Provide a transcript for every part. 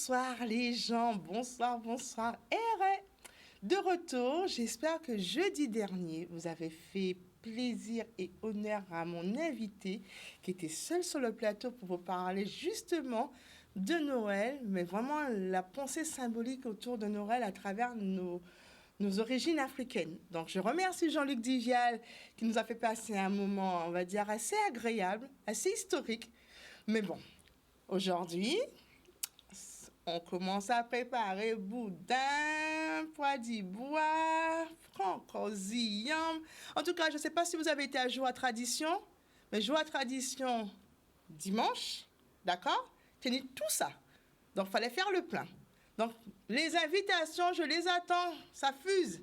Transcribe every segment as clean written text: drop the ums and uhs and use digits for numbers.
Bonsoir les gens, bonsoir, bonsoir. De retour, j'espère que jeudi dernier, vous avez fait plaisir et honneur à mon invité qui était seul sur le plateau pour vous parler justement de Noël, mais vraiment la pensée symbolique autour de Noël à travers nos origines africaines. Donc je remercie Jean-Luc Divial qui nous a fait passer un moment, on va dire, assez agréable, assez historique. Mais bon, aujourd'hui, on commence à préparer boudin, pois d'ivoire, francosillon. En tout cas, je ne sais pas si vous avez été à Joie Tradition, mais Joie Tradition dimanche, d'accord? Tenez tout ça. Donc, il fallait faire le plein. Donc, les invitations, je les attends, ça fuse.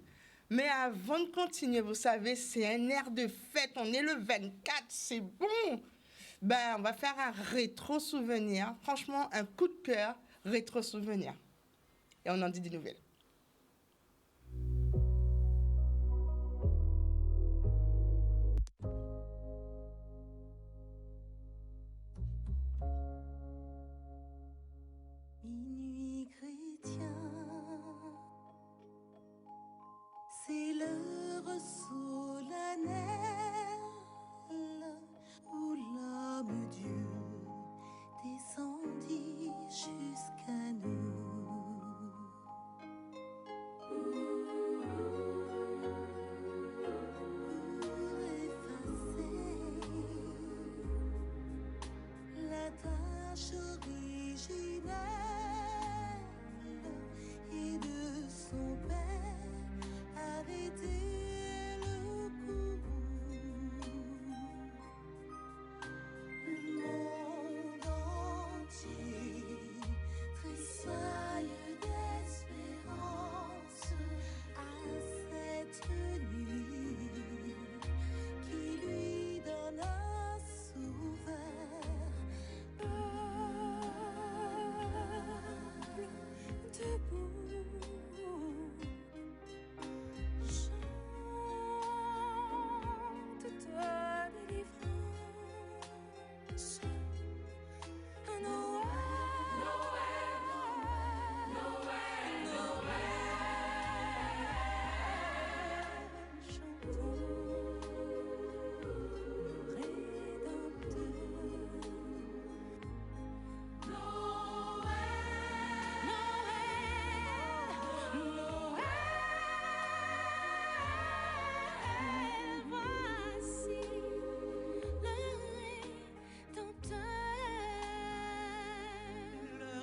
Mais avant de continuer, vous savez, c'est un air de fête. On est le 24, c'est bon. On va faire un rétro-souvenir. Franchement, un coup de cœur, rétro-souvenir. Et on en dit des nouvelles. Minuit chrétien, c'est l'heure solennelle où l'âme Dieu descendit jusqu'à nous. Pour effacer la tâche originelle et de son père arrêter le courroux. Le monde entier tressaille d'espérance à cette nuit qui lui donne un sauveur. Debout, chante ta délivrance. Noël, Noël, Noël, Noël, chantons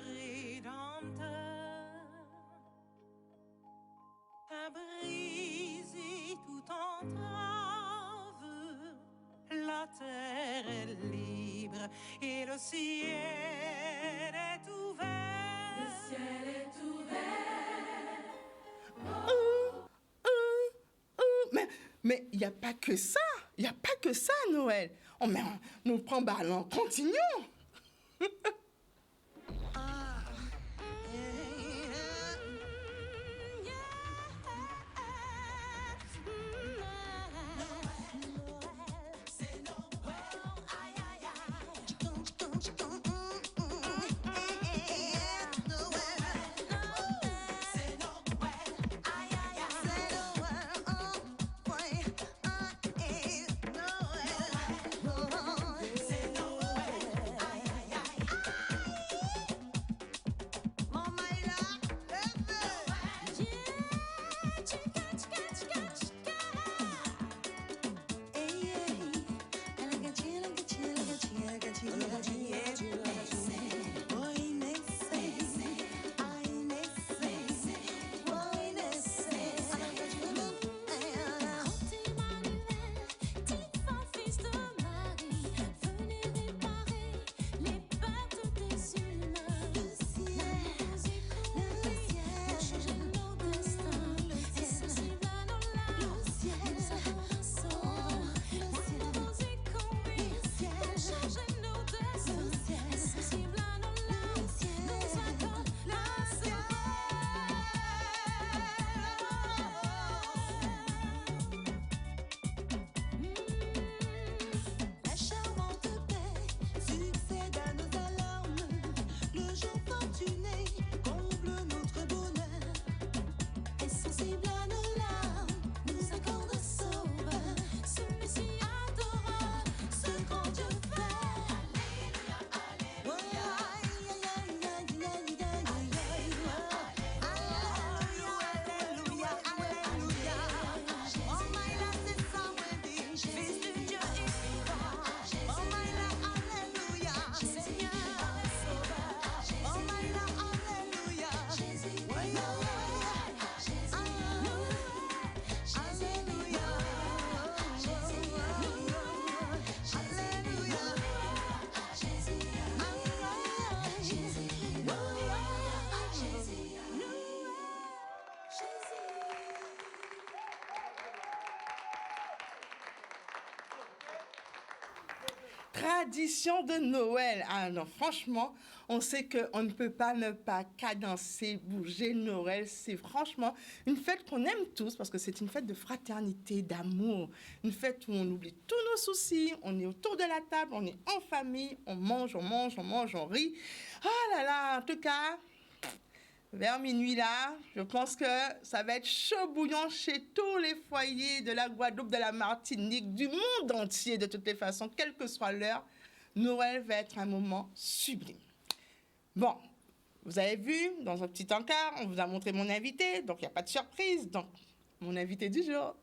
Rédempteur. La terre est libre et le ciel est ouvert. Le ciel est ouvert. Mais il n'y a pas que ça. Il n'y a pas que ça, Noël. Oh, mais nous prend ballon. Continuons. traditions de Noël. Ah non, franchement, on sait qu'on ne peut pas ne pas cadencer, bouger Noël. C'est franchement une fête qu'on aime tous parce que c'est une fête de fraternité, d'amour. Une fête où on oublie tous nos soucis, on est autour de la table, on est en famille, on mange, on mange, on mange, on rit. Ah là là, en tout cas, vers minuit là, je pense que ça va être chaud bouillant chez tous les foyers de la Guadeloupe, de la Martinique, du monde entier de toutes les façons, quelle que soit l'heure. Noël va être un moment sublime. Bon, vous avez vu, dans un petit encart, on vous a montré mon invité, donc il n'y a pas de surprise. Donc, mon invité du jour.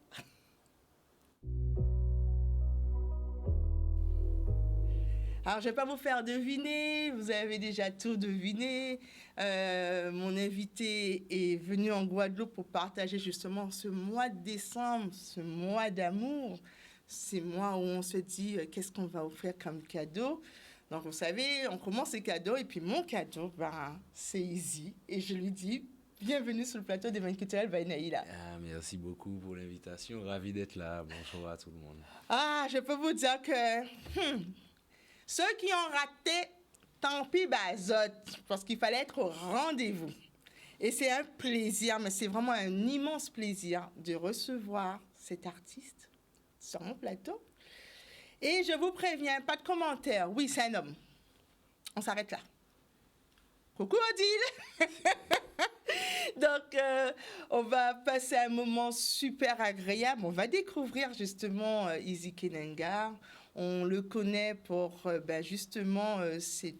Alors, je ne vais pas vous faire deviner, vous avez déjà tout deviné. Mon invité est venu en Guadeloupe pour partager justement ce mois de décembre, ce mois d'amour. C'est mois où on se dit qu'est-ce qu'on va offrir comme cadeau. Donc, vous savez, on commence les cadeaux et puis mon cadeau, c'est Izzy. Et je lui dis, bienvenue sur le plateau des Événements culturels by Naïla. Ah, merci beaucoup pour l'invitation. Ravi d'être là. Bonjour à tout le monde. Ah, je peux vous dire que ceux qui ont raté, tant pis, zot, parce qu'il fallait être au rendez-vous. Et c'est un plaisir, mais c'est vraiment un immense plaisir de recevoir cet artiste sur mon plateau. Et je vous préviens, pas de commentaires. Oui, c'est un homme. On s'arrête là. Coucou Odile. Donc, on va passer un moment super agréable. On va découvrir justement Izzy Kenengar. On le connaît pour justement ces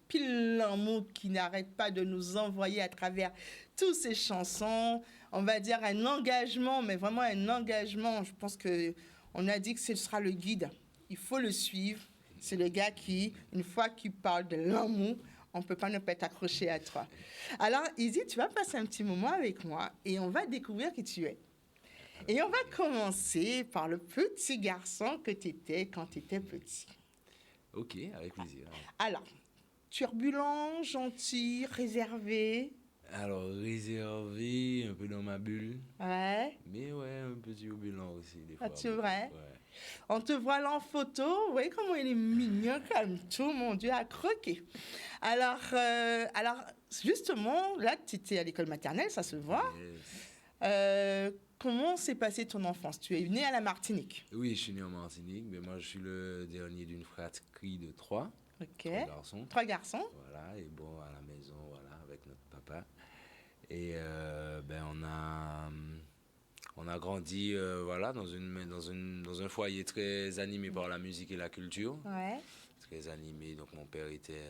piles en mots qui n'arrêtent pas de nous envoyer à travers toutes ces chansons. On va dire un engagement, mais vraiment un engagement. Je pense qu'on a dit que ce sera le guide. Il faut le suivre. C'est le gars qui, une fois qu'il parle de l'amour, on ne peut pas ne pas être accroché à toi. Alors, Izzy, tu vas passer un petit moment avec moi et on va découvrir qui tu es. Et on va commencer par le petit garçon que tu étais quand tu étais petit. Ok, avec plaisir. Alors, turbulent, gentil, réservé. Alors, réservé, un peu dans ma bulle. Ouais. Mais ouais, un peu turbulent aussi, des fois. Ah, c'est vrai? Ouais. On te voit là en photo. Vous voyez comment il est mignon comme tout, mon Dieu, à croquer. Alors justement, là, tu étais à l'école maternelle, ça se voit. Yes. Comment s'est passée ton enfance? Tu es né à la Martinique. Oui, je suis né en Martinique, mais moi, je suis le dernier d'une fratrie de 3. Ok. 3 garçons. 3 garçons. Voilà, et bon, à la maison, voilà, avec notre papa. Et on a grandi voilà, dans un foyer très animé par la musique et la culture. Ouais. Très animé. Donc, mon père était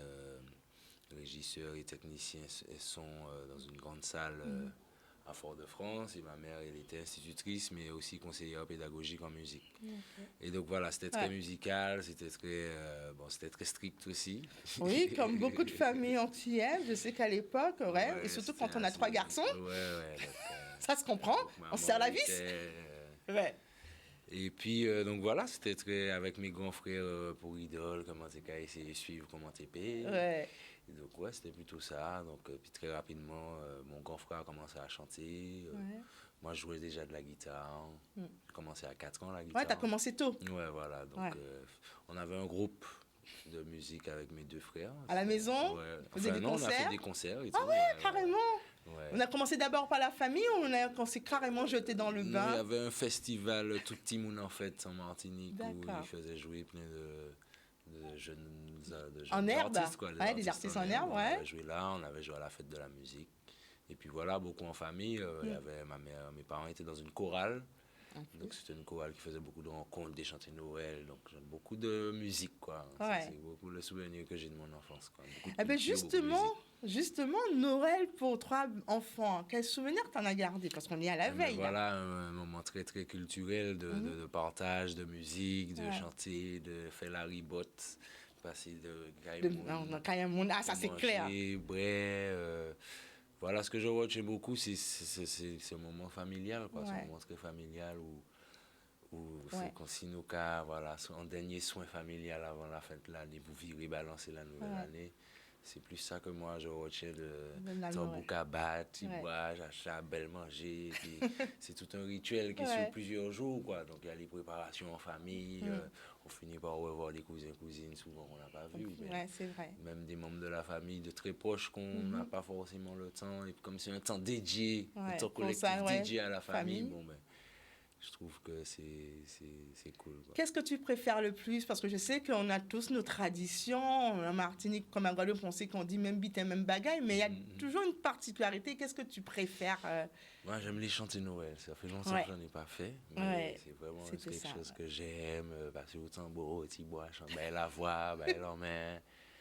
régisseur et technicien son dans une grande salle à Fort-de-France. Et ma mère, elle était institutrice, mais aussi conseillère pédagogique en musique. Okay. Et donc, voilà, c'était très musical, c'était très strict aussi. Oui, comme beaucoup de familles antillaises. Je sais qu'à l'époque, ouais, et surtout quand on a 3 garçons. Ouais. Donc, ça se comprend, on serre la vis. Ouais. Et puis, donc voilà, c'était très avec mes grands frères pour idole, comment t'es qu'à essayer de suivre, comment t'es payé. Ouais. Et donc, ouais, c'était plutôt ça. Donc, puis très rapidement, mon grand frère a commencé à chanter. Ouais. Moi, je jouais déjà de la guitare. J'ai commencé à 4 ans la guitare. Ouais, t'as commencé tôt. Ouais, voilà. Donc, on avait un groupe de musique avec mes 2 frères. À la maison? Ouais. Vous faisiez des concerts? On a fait des concerts et tout. Ah ouais, carrément. Ouais. On a commencé d'abord par la famille ou on s'est carrément jeté dans le bain? Il y avait un festival tout petit monde en fait en Martinique où D'accord. ils faisaient jouer plein de jeunes en herbe, artistes, quoi, des artistes en herbe, On ouais. avait joué là, on avait joué à la fête de la musique. Et puis voilà, beaucoup en famille. Il y avait ma mère, mes parents étaient dans une chorale. Okay. Donc c'était une chorale qui faisait beaucoup de rencontres, des chantées Noël, donc beaucoup de musique, quoi. Ouais. C'est beaucoup le souvenir que j'ai de mon enfance, quoi. Justement, Noël pour 3 enfants, quel souvenir t'en as gardé? Parce qu'on est à la veille. Voilà, un moment très très culturel de partage, de musique, de chanter, de faire la ribotte, passer de Caïmoun. Ah, ça c'est clair. Voilà, ce que je watch beaucoup, c'est ce moment familial, quoi. Ce moment très familial où c'est comme si nous, voilà, en dernier soin familial avant la fête de l'année, vous virez balancer la nouvelle année. C'est plus ça que moi, je retiens de l'allemand, ouais. Tambouka battre, tu Ouais. bois, j'achète, belle manger. Puis c'est tout un rituel qui est Ouais. sur plusieurs jours, quoi. Donc il y a les préparations en famille. On finit par revoir les cousins, cousines, souvent on n'a pas vu. Ou bien Ouais, c'est vrai. même des membres de la famille de très proches qu'on n'a pas forcément le temps. Et puis comme c'est un temps dédié, un Ouais, temps pour collectif ça, ouais. dédié à la famille, Famille. bon, ben, je trouve que c'est cool, quoi. Qu'est-ce que tu préfères le plus? Parce que je sais qu'on a tous nos traditions. En Martinique, comme à Guadeloupe, on sait qu'on dit même bité, même bagaille, mais il y a toujours une particularité. Qu'est-ce que tu préfères? Moi, j'aime les chanter Noël. Ça fait longtemps Ouais. que j'en ai pas fait. Mais Ouais, c'est vraiment c'était quelque ça, chose ouais. que j'aime. Passer au tambour, au petit bois, chanter ben, la voix, ben, la main.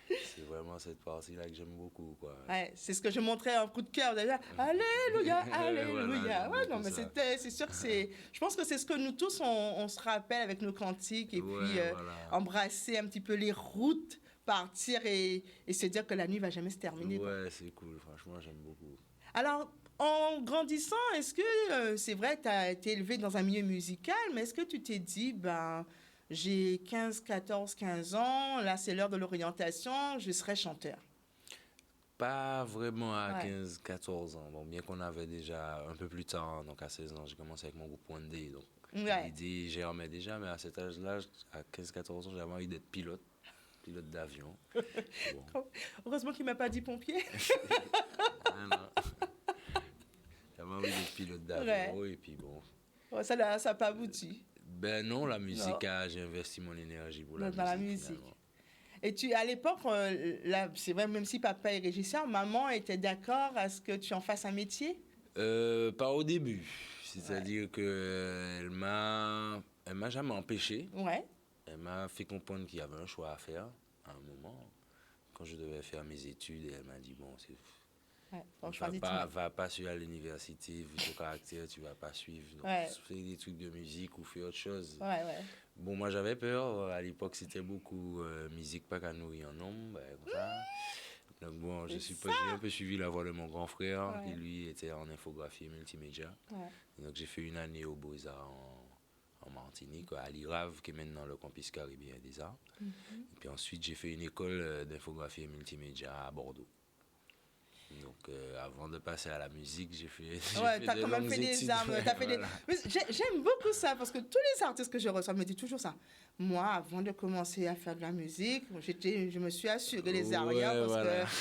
C'est vraiment cette partie-là que j'aime beaucoup, quoi. Ouais, c'est ce que je montrais en coup de cœur déjà. Alléluia, alléluia. Voilà, Ouais, j'aime non, mais beaucoup ça. c'est sûr que c'est. Je pense que c'est ce que nous tous on se rappelle avec nos cantiques et Ouais, puis voilà. embrasser un petit peu les routes, partir et se dire que la nuit va jamais se terminer, quoi. Ouais, c'est cool. Franchement, j'aime beaucoup. Alors, en grandissant, est-ce que c'est vrai, tu as été élevé dans un milieu musical, mais est-ce que tu t'es dit, ben, j'ai 15, 14, 15 ans, là c'est l'heure de l'orientation, je serai chanteur? Pas vraiment à Ouais. 15, 14 ans. Bon, bien qu'on avait déjà un peu plus tard, donc à 16 ans, j'ai commencé avec mon groupe One Day. Donc, Ouais. l'idée germait déjà, mais à cet âge-là, à 15, 14 ans, j'avais envie d'être pilote d'avion. Bon. Heureusement qu'il m'a pas dit pompier. Ah, non. J'avais envie d'être pilote d'avion, et puis bon. Ouais, ça n'a pas abouti. Ben non, la musique, Non. j'ai investi mon énergie pour Dans la musique. finalement. Et à l'époque, là, c'est vrai, même si papa est régisseur, maman était d'accord à ce que tu en fasses un métier? Pas au début. C'est-à-dire que elle m'a jamais empêché. Ouais. Elle m'a fait comprendre qu'il y avait un choix à faire à un moment. Quand je devais faire mes études, elle m'a dit, bon, Ouais. Bon, choisis ton- va pas suivre à l'université, vu ton caractère, tu vas pas suivre. Donc, Ouais. fais des trucs de musique ou fais autre chose. Ouais, ouais. Bon, moi j'avais peur. À l'époque, c'était beaucoup musique, pas qu'à nourrir un homme, ben, comme ça. Donc bon, j'ai un peu suivi la voie de mon grand frère, Ouais. qui lui était en infographie et multimédia. Ouais. Donc j'ai fait une année au Beaux-Arts en Martinique, à l'IRAV, qui est maintenant le campus caribéen des arts. Et puis ensuite, j'ai fait une école d'infographie et multimédia à Bordeaux. Donc avant de passer à la musique, j'ai fait Ouais, j'ai t'as de quand même longues fait des études. armes, t'as fait des... Voilà. Mais j'aime beaucoup ça, parce que tous les artistes que je reçois me disent toujours ça. Moi, avant de commencer à faire de la musique, je me suis assuré les arrières, Ouais, parce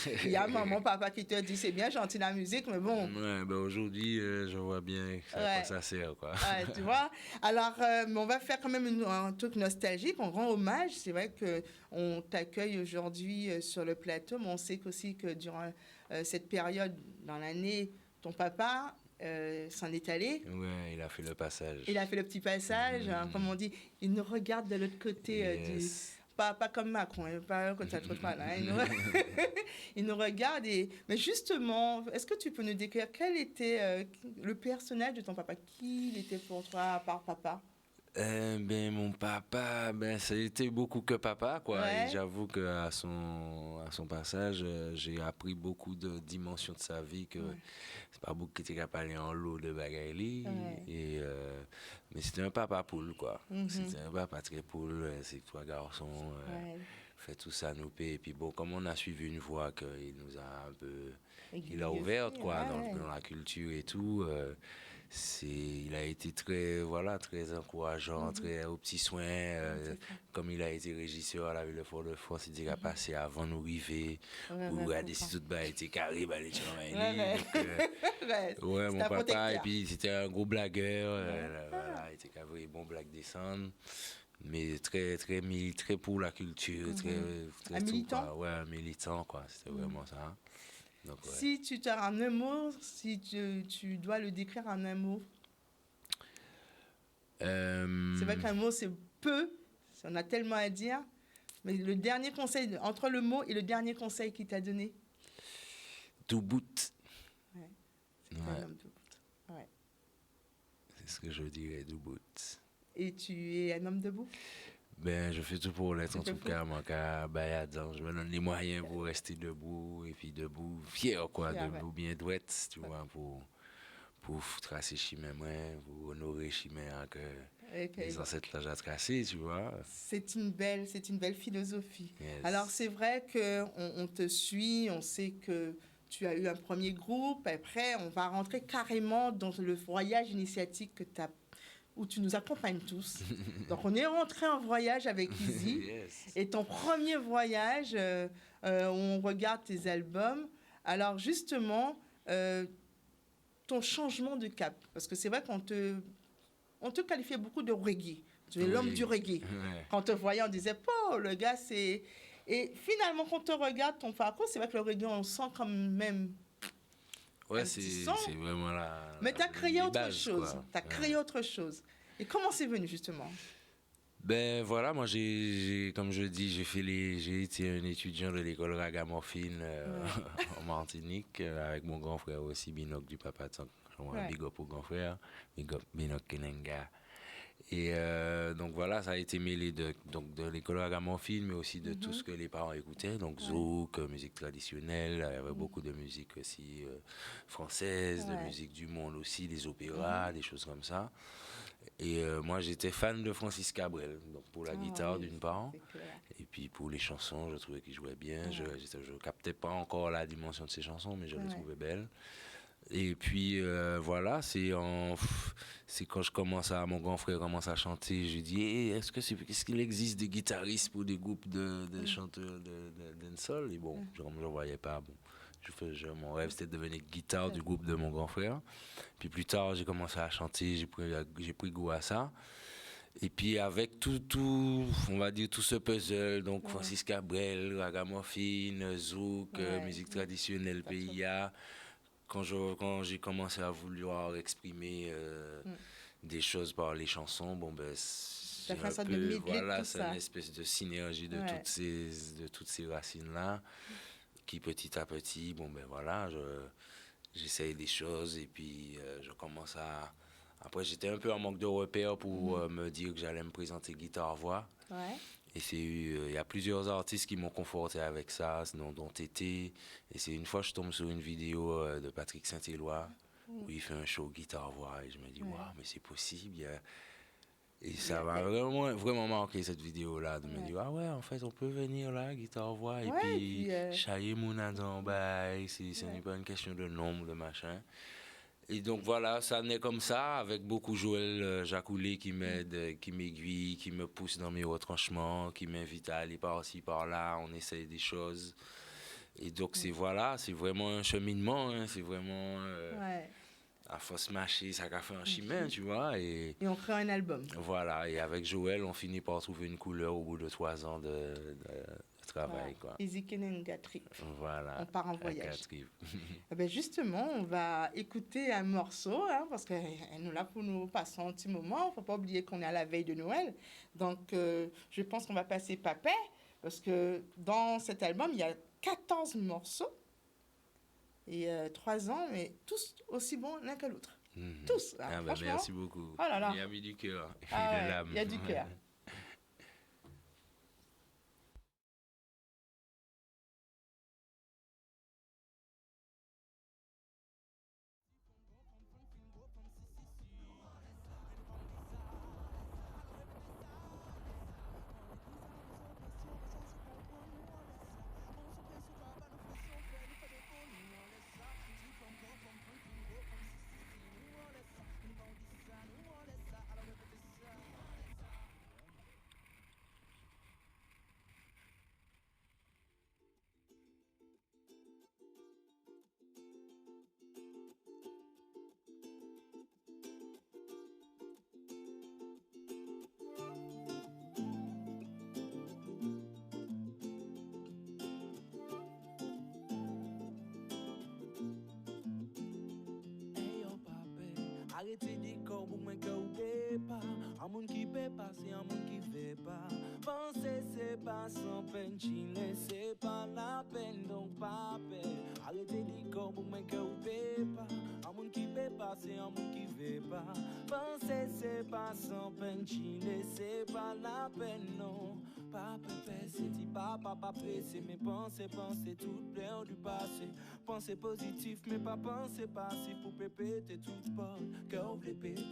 voilà. qu'il y a maman, papa qui te dit, c'est bien gentil la musique, mais bon... Ouais, ben aujourd'hui, je vois bien à Ouais. quoi ça sert, quoi. Ouais, tu vois. Alors, mais on va faire quand même un truc nostalgique. On rend hommage. C'est vrai que on t'accueille aujourd'hui sur le plateau, mais on sait aussi que durant cette période dans l'année, ton papa s'en est allé. Ouais, il a fait le passage. Il a fait le petit passage, hein, comme on dit. Il nous regarde de l'autre côté du... Yes. Pas comme Macron, hein, pas comme ça, là. Il nous regarde. Mais justement, est-ce que tu peux nous décrire quel était le personnage de ton papa? Qui il était pour toi, à part papa? Ben, mon papa, ben, ça a été beaucoup que papa, quoi. Ouais. Et j'avoue qu'à son passage, j'ai appris beaucoup de dimensions de sa vie que c'est pas beaucoup qui était capable d'aller en lot de bagaille. Ouais. Et, mais c'était un papa poule, quoi. Mhm. C'était un papa très poule. C'est trois garçons. Ouais. Fait tout ça nous paie. Et puis bon, comme on a suivi une voie qu'il nous a un peu... Il Aiguillé a ouverte, aussi, quoi, ouais. dans la culture et tout. Il a été très encourageant, très aux petits soins. Comme il a été régisseur à la ville de Fort-de-France, il a passé avant nous arriver. Ouais, Ou ouais, a décidé tout a été carré, bah, les gens, Ouais. Ouais, ouais, mon c'était un papa, protecteur. et puis c'était un gros blagueur. Voilà, il était carré, bon blague descendre. Mais très, très, très pour la culture, très Un tout, militant? quoi. Ouais, un militant, quoi. C'était vraiment ça. Donc, ouais. Si tu te en un mot, si tu dois le décrire en un mot, c'est vrai qu'un mot, c'est peu. On a tellement à dire. Mais le dernier conseil, entre le mot et le dernier conseil qu'il t'a donné? Tout bout. Ouais. Ouais. Un homme de bout. Ouais. C'est ce que je dirais, du bout. Et tu es un homme debout? Ben, je fais tout pour l'être, en Tu fais tout pour? cas, mon cas, je me donne les moyens pour rester debout, et puis debout, fier, quoi, Fier, debout, bien douette, tu vois, pour tracer chemin, moi, pour honorer chemin, que les ancêtres l'ont déjà tracé, tu vois. C'est une belle philosophie. Yes. Alors, c'est vrai qu'on te suit, on sait que tu as eu un premier groupe. Après, on va rentrer carrément dans le voyage initiatique où tu nous accompagnes tous. Donc, on est rentré en voyage avec Izzy. Yes. Et ton premier voyage, où on regarde tes albums. Alors, justement, ton changement de cap. Parce que c'est vrai qu'on te qualifiait beaucoup de reggae. Tu es Oui. l'homme du reggae. Ouais. Quand on te voyait, on disait, oh, le gars, c'est... Et finalement, quand on te regarde, ton parcours, c'est vrai que le reggae, on sent quand même... Ouais, un c'est petit son. vraiment la. Mais tu as créé les autre bases, chose. quoi. Tu as créé autre chose. Et comment c'est venu, justement? Ben voilà, moi comme je dis, j'ai été un étudiant de l'école Ragamuffin en Martinique avec mon grand frère aussi, Binoc du Papa Tank. Ouais. Big up au grand frère, big up Binoc Kenenga. Et donc voilà, ça a été mêlé de l'école Ragamuffin, mais aussi de tout ce que les parents écoutaient, donc zouk, musique traditionnelle, il y avait beaucoup de musique aussi française, de Ouais. musique du monde aussi, des opéras, des choses comme ça. Et moi, j'étais fan de Francis Cabrel, donc pour la guitare oui, d'une part, c'est clair. et puis pour les chansons, je trouvais qu'il jouait bien. Je captais pas encore la dimension de ses chansons, mais je les trouvais belles. Et puis voilà, c'est quand mon grand frère commence à chanter, je lui dis, hey, est-ce qu'il existe des guitaristes pour des groupes de chanteurs de dancehall? Et bon, je ne voyais pas. Bon. Mon rêve, c'était de devenir guitare du groupe de mon grand frère. Puis plus tard, j'ai commencé à chanter, j'ai pris goût à ça. Et puis avec tout, on va dire tout ce puzzle, donc Francis Cabrel, Ragamuffin, zouk, musique traditionnelle, PIA, quand j'ai commencé à vouloir exprimer des choses par les chansons, bon ben c'est Ça fait un ça de peu, medley, voilà, tout c'est ça. une espèce de synergie de toutes ces racines-là, qui petit à petit, bon ben voilà, j'essaye des choses et puis je commence à... Après, j'étais un peu en manque de repères pour me dire que j'allais me présenter guitare-voix. Ouais. Et il y a plusieurs artistes qui m'ont conforté avec ça, dont Tété. Et c'est une fois que je tombe sur une vidéo de Patrick Saint-Éloi où il fait un show guitare-voix. Et je me dis, waouh, mais c'est possible. Et ça m'a vraiment, vraiment marqué cette vidéo-là, de me dire, ah ouais, en fait, on peut venir là, guitare-voix, et puis chailler mon adambaï, ce n'est pas une question de nombre, de machin. Et donc voilà, ça naît comme ça, avec beaucoup Joël Jacoulet qui m'aide, qui m'aiguille, qui me pousse dans mes retranchements, qui m'invite à aller par-ci, par-là, on essaye des choses. Et donc c'est vraiment un cheminement, hein, c'est vraiment... à force mâcher, ça a fait un chemin, tu vois. Et on crée un album. Voilà, et avec Joël, on finit par trouver une couleur au bout de 3 ans de travail, quoi. Izzy Kenenga Trip. Voilà. On part en voyage. Trip. Ben justement, on va écouter un morceau, hein, parce qu'elle nous là pour nous passer un petit moment. Il ne faut pas oublier qu'on est à la veille de Noël. Donc, je pense qu'on va passer Papet, parce que dans cet album, il y a 14 morceaux. Et 3 ans, mais tous aussi bons l'un que l'autre. Tous. Hein, ah ben franchement. Merci beaucoup. Oh là là. Il y a mis du cœur et Ah de l'âme. il y a du cœur. Arrêtez des corps pour moi que vous ne pas. Un monde qui peut passer, un monde qui ne fait pas. Penser c'est pas sans peine, chiller c'est pas la peine, donc pas peine. Arrêtez des corps pour moi que vous ne pas. Un monde qui peut passer, un monde qui ne fait pas. Penser c'est pas sans peine, chiller c'est pas la peine, non. Pas pépé, c'est pas pressé. Mais penser tout plein du passé. Penser positif, mais pas penser passif. Pour péter toute porte, cœur voulait péter.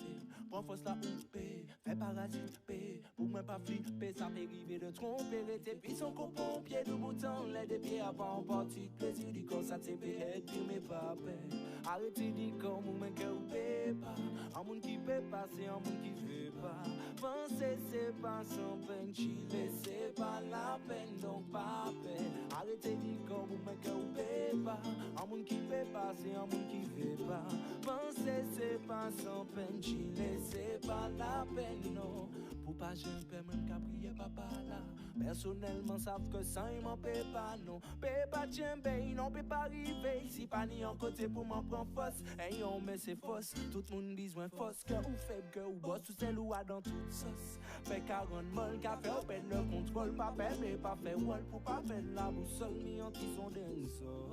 Prends force la houpée, fais parasite paix. Pour moi pas flipper, ça m'est arrivé de tromper. Rester puis son copon, pied de bouton, les des pieds avant partie. Plaisir du corps, ça t'est payé, dire mais pas peine. Arrêtez d'y comme ou men cœur paie pas. Un monde qui peut passer, un monde qui veut pas. Penser c'est pas sans peine, chiller c'est pas la peine, donc pas peine. Arrêtez d'y comme ou men cœur paie pas. Un monde qui peut passer, un monde qui veut pas. Penser c'est pas sans peine, chiller c'est pas la peine, non. Pour pas j'aime même qu'à prier papa là. Personnellement savent que ça il m'en paie pas, non. Paie pas tiens ben, non peut pas arriver. Si pas ni en côté pour m'en prendre force. Hey on mais c'est fausse, tout le monde besoin fausse. Que ou faible, que ou boss, ou celle ou a dans toute sauce. Fait 40 molle, qu'a fait au peine le contrôle. Pas peine mais pas fait wall, pour pas faire la boussole. Mi en qui sont d'un sol.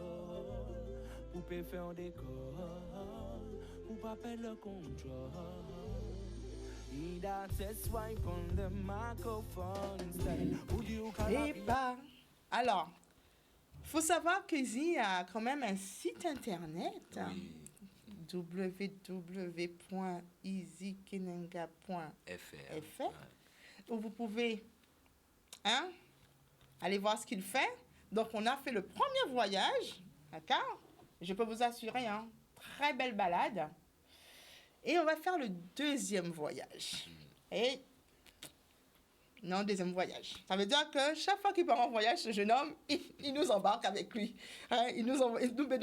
Pour pas faire un décor. Pour pas perdre le contrôle. Et bah, alors, faut savoir qu'Izzy a quand même un site internet. Oui, www.easykenenga.fr FR. Ouais. où vous pouvez aller voir ce qu'il fait. Donc, on a fait le premier voyage, d'accord? Je peux vous assurer, très belle balade. Et on va faire le deuxième voyage. Et non, deuxième voyage. Ça veut dire que chaque fois qu'il part en voyage, ce jeune homme, il nous embarque avec lui. Il nous met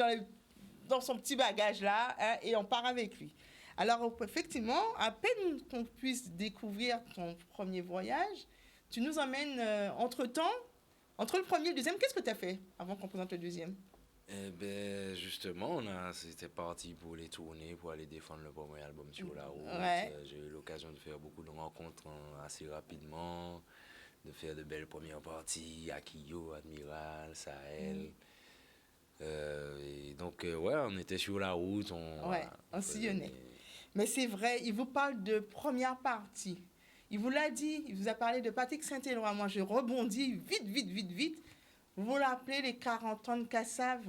dans son petit bagage là, et on part avec lui. Alors, effectivement, à peine qu'on puisse découvrir ton premier voyage, tu nous emmènes entre-temps, entre le premier et le deuxième. Qu'est-ce que tu as fait avant qu'on présente le deuxième? Eh ben, justement, c'était parti pour les tourner, pour aller défendre le premier album sur la route. Ouais. J'ai eu l'occasion de faire beaucoup de rencontres assez rapidement, de faire de belles premières parties à Kiyo, Admiral, Sahel. Et donc, ouais, on était sur la route. On sillonnait. Mais c'est vrai, il vous parle de première partie. Il vous l'a dit, il vous a parlé de Patrick Saint-Éloi. Moi, je rebondis vite. Vous vous rappelez les 40 ans de Kassav?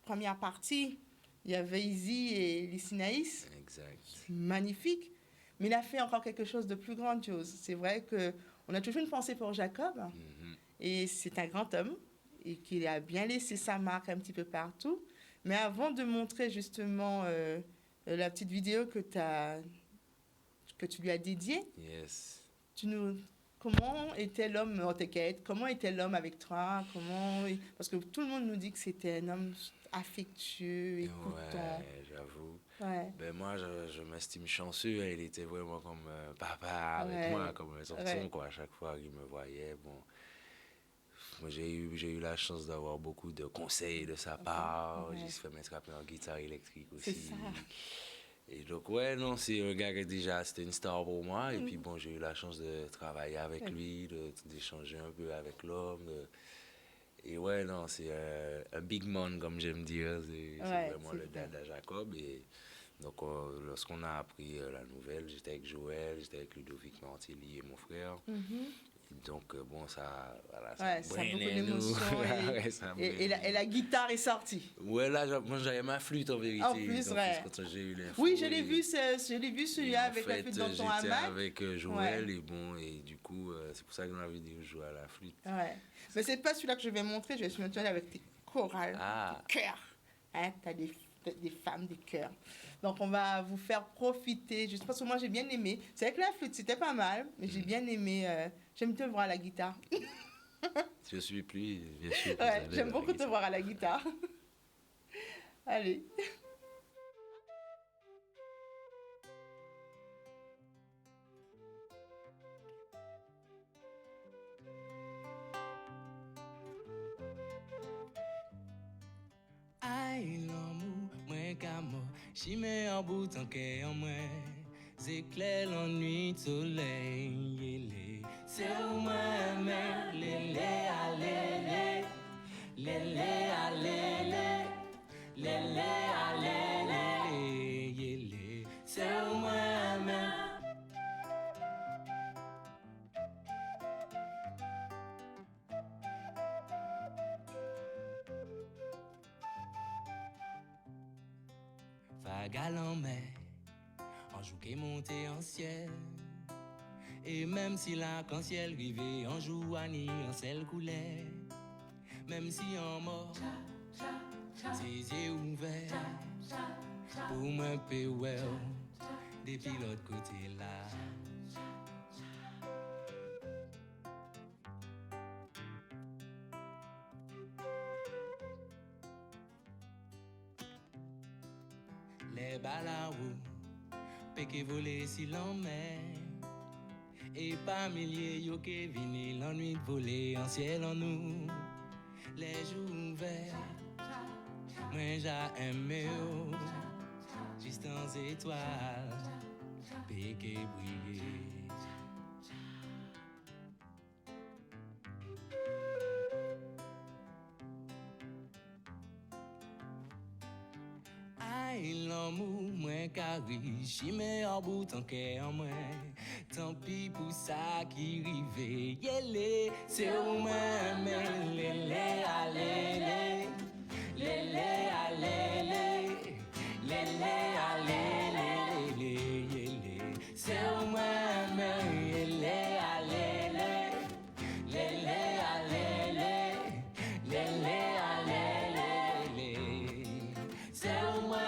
Première partie, il y avait Izzy et Lysinaïs. Exact. Magnifique. Mais il a fait encore quelque chose de plus grandiose. C'est vrai qu'on a toujours une pensée pour Jacob. Mhm. Et c'est un grand homme. Et qu'il a bien laissé sa marque un petit peu partout. Mais avant de montrer justement la petite vidéo que tu lui as dédiée, Yes. comment était l'homme en t'inquiète? Comment était l'homme avec toi? Parce que tout le monde nous dit que c'était un homme affectueux, écoutant. Ouais, j'avoue. Ouais. Ben moi, je m'estime chanceux. Il était vraiment comme papa avec moi, comme un tonton, quoi. À chaque fois qu'il me voyait, bon. Moi, j'ai eu la chance d'avoir beaucoup de conseils de sa part. Ouais. J'ai fait m'attraper en guitare électrique C'est aussi. ça. Et donc, ouais, non, c'est un gars qui déjà, c'était une star pour moi. Et puis, bon, j'ai eu la chance de travailler avec lui, d'échanger un peu avec l'homme. Et ouais, non, c'est un big man, comme j'aime dire. C'est vraiment le dada Jacob. Et donc, lorsqu'on a appris la nouvelle, j'étais avec Joël, j'étais avec Ludovic Martelly et mon frère. Donc, bon, ça Ça a beaucoup d'émotions. et la guitare est sortie. Ouais, là, moi, j'avais ma flûte en vérité. En plus, ouais. Quand j'ai eu l'info. Oui, je l'ai vu celui-là avec la flûte dans ton hamac. J'étais avec Joël et du coup, c'est pour ça qu'on avait dit jouer à la flûte. Ouais. Mais c'est pas celui-là que je vais montrer, je vais se montrer avec tes chorales, tes chœurs. T'as des femmes, des chœurs. Donc, on va vous faire profiter. Juste parce que moi, j'ai bien aimé. C'est vrai que la flûte, c'était pas mal, mais j'ai bien aimé. J'aime te voir à la guitare. Je suis plus, bien sûr. Ouais, j'aime beaucoup te voir à la guitare. Allez. Aïe l'amour, moi qu'amour, j'y mets en bout en qu'est en moi. J'éclaire l'ennui, soleil, yélé. C'est où moi, mais lélé, allé, lélé, allé, lélé, allé, yélé. C'est où moi, mais. vague à l'enmer, en joue qui monté en ciel. Et même si l'arc-en-ciel rivait, en joue à ni en ciel coulait. Même si en mort, ses yeux ouverts, pour moi peu well, depuis l'autre côté là. Les balaos, péqué volé si l'en met. Et par milliers yo qui vini l'ennui de voler en ciel en nous. Les jours ouverts, moi j'ai aimé juste en étoiles, péqué briller. Aïe, l'amour, moi, carré, chimé en bout, tant qu'est en moi. Tant pis pour ça qui rive, yélé, c'est au moins, mais lélé, allez, lélé, allez, lélé, allez, yélé, c'est au moins, mais yélé, allez, lélé, allez, lélé, allez, c'est au moins,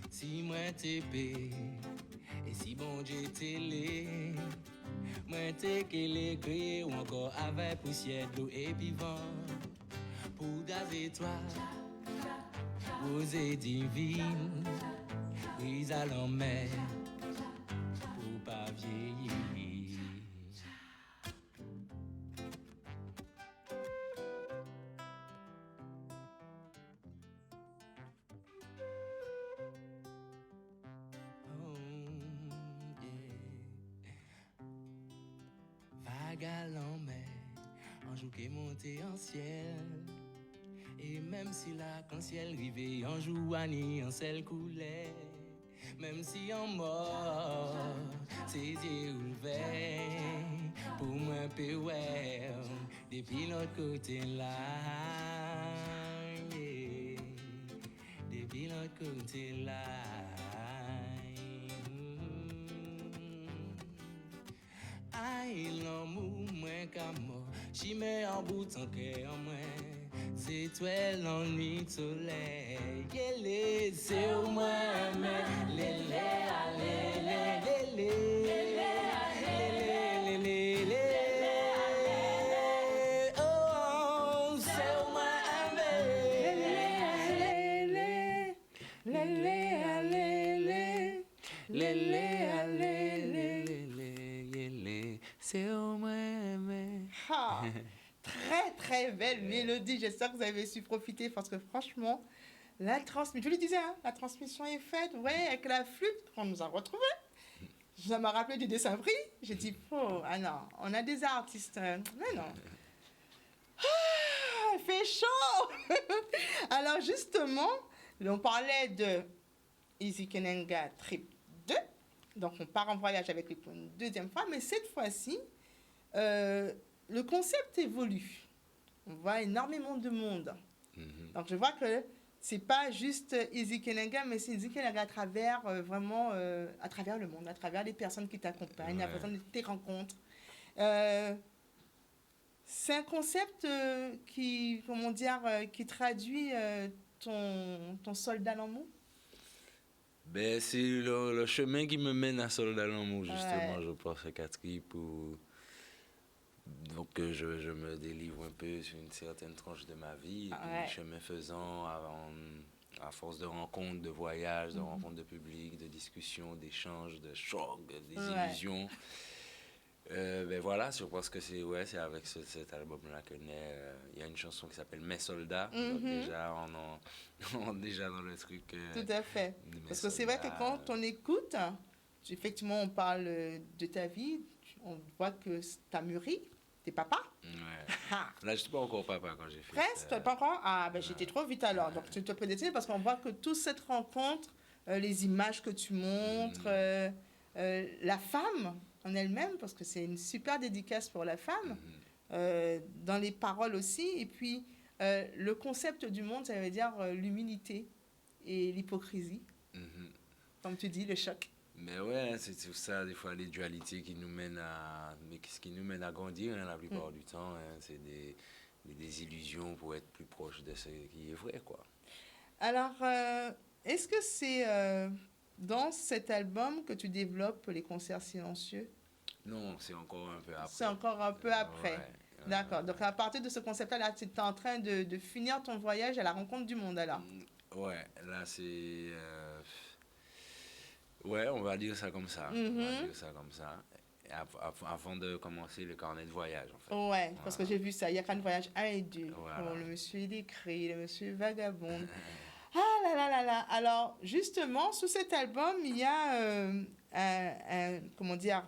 si moi t'es payé, et si bon Dieu t'es lé, moi t'es qu'elle est créé, ou encore avec poussière d'eau et puis vent, pour des étoiles, rosée divine, brise à l'enmer, pour pas vieillir. Oh, yeah. Vague à l'enmer, un jour qui est monté en ciel. Et même si l'arc-en-ciel rivait, un jour à ni en ciel coulait. Même si en mort, ses yeux ouverts, pour moi peu well, depuis l'autre côté là, yeah. Depuis l'autre côté là. Aïe, l'amour, moi, qu'à moi, j'y mets en bout tant qu'est en moi. C'est toi l'ennui, soleil, yélé, c'est au moins, mais lélé, allez, lélé, oh, c'est au moins, mais lélé, c'est au moins, mais. Ah, très très belle mélodie. J'espère que vous avez su profiter parce que franchement, la transmission, je le disais, hein, la transmission est faite, ouais, avec la flûte qu'on nous a retrouvée. Ça m'a rappelé du dessin pris. J'ai dit, oh, ah non, on a des artistes. Mais non. Ah, il fait chaud. Alors justement, on parlait de Easy Kenenga Trip 2. Donc on part en voyage avec lui pour une deuxième fois, mais cette fois-ci, le concept évolue. On voit énormément de monde. Donc je vois que c'est pas juste Easy Kenenga, mais c'est Easy Kenenga à travers vraiment à travers le monde, à travers les personnes qui t'accompagnent, à travers tes rencontres. C'est un concept qui, comment dire, qui traduit ton soldat l'amour. Ben, c'est le chemin qui me mène à Soldat L'amour, justement, je pense, à Catherine, pour... Donc, je me délivre un peu sur une certaine tranche de ma vie. Et puis, chemin faisant, à force de rencontres, de voyages, de rencontres de public, de discussions, d'échanges, de chocs, des illusions. Ben voilà, je pense que c'est avec cet album-là que naît. Il y a une chanson qui s'appelle Mes soldats. Donc déjà, on est déjà dans le truc. Tout à fait. Parce que c'est vrai que quand on écoute, effectivement, on parle de ta vie, on voit que tu as mûri. T'es papa? Ouais. Là, je suis pas encore papa quand j'ai fait Presque, ça. pas encore? Ah, ben j'étais trop vite alors. Donc, tu te prédestines parce qu'on voit que toute cette rencontre, les images que tu montres, la femme en elle-même, parce que c'est une super dédicace pour la femme, dans les paroles aussi. Et puis, le concept du monde, ça veut dire l'humilité et l'hypocrisie. Comme tu dis, le choc. Mais ouais, c'est tout ça, des fois, les dualités qui nous mènent à... Mais ce qui nous mène à grandir, la plupart du temps, c'est des illusions pour être plus proche de ce qui est vrai, quoi. Alors, est-ce que c'est dans cet album que tu développes les concerts silencieux? Non, c'est encore un peu après. C'est encore un peu après. Ouais. D'accord. Donc, à partir de ce concept-là, là, tu es en train de finir ton voyage à la rencontre du monde, alors. Ouais, là, c'est... Ouais, on va dire ça comme ça. On va dire ça comme ça. Avant de commencer le carnet de voyage, en fait. Ouais, parce que j'ai vu ça. Il y a carnet de voyage 1 et 2. Voilà. Oh, le monsieur illettré, le monsieur vagabond. Ah là là là là. Alors, justement, sous cet album, il y a comment dire,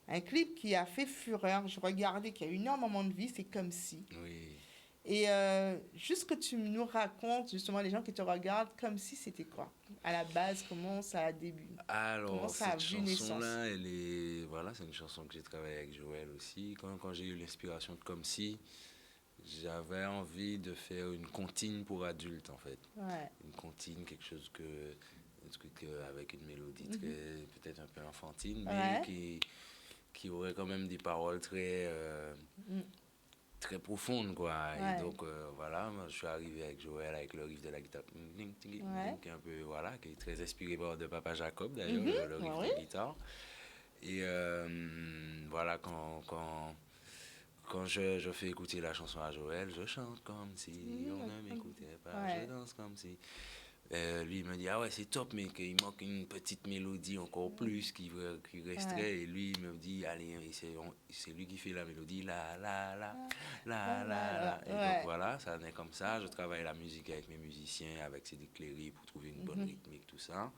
un clip qui a fait fureur. Je regardais, qui a eu énormément de vie. C'est Comme si. Oui. Et juste que tu nous racontes, justement, les gens qui te regardent, Comme si c'était quoi? À la base, comment ça a débuté? Alors, ça a cette vu naissance? chanson-là, elle est... Voilà, c'est une chanson que j'ai travaillée avec Joël aussi. Quand j'ai eu l'inspiration de Comme si, j'avais envie de faire une comptine pour adultes, en fait. Ouais. Une comptine, quelque chose que... Un truc avec une mélodie très, peut-être un peu enfantine, mais qui aurait quand même des paroles très... très profonde, quoi. Ouais. Et donc, voilà, moi, je suis arrivé avec Joël, avec le riff de la guitare, qui est un peu, voilà, qui est très inspiré de Papa Jacob, d'ailleurs, le riff de guitare. Et voilà, quand je fais écouter la chanson à Joël, je chante comme si on ne m'écoutait pas, je danse comme si... lui, il me dit, ah ouais, c'est top, mais qu'il manque une petite mélodie encore plus qui resterait. Et lui, il me dit, allez, c'est lui qui fait la mélodie, la, la, la, la, la, la. Et donc voilà, ça naît comme ça. Je travaille la musique avec mes musiciens, avec Cédric Cléry pour trouver une bonne rythmique, tout ça.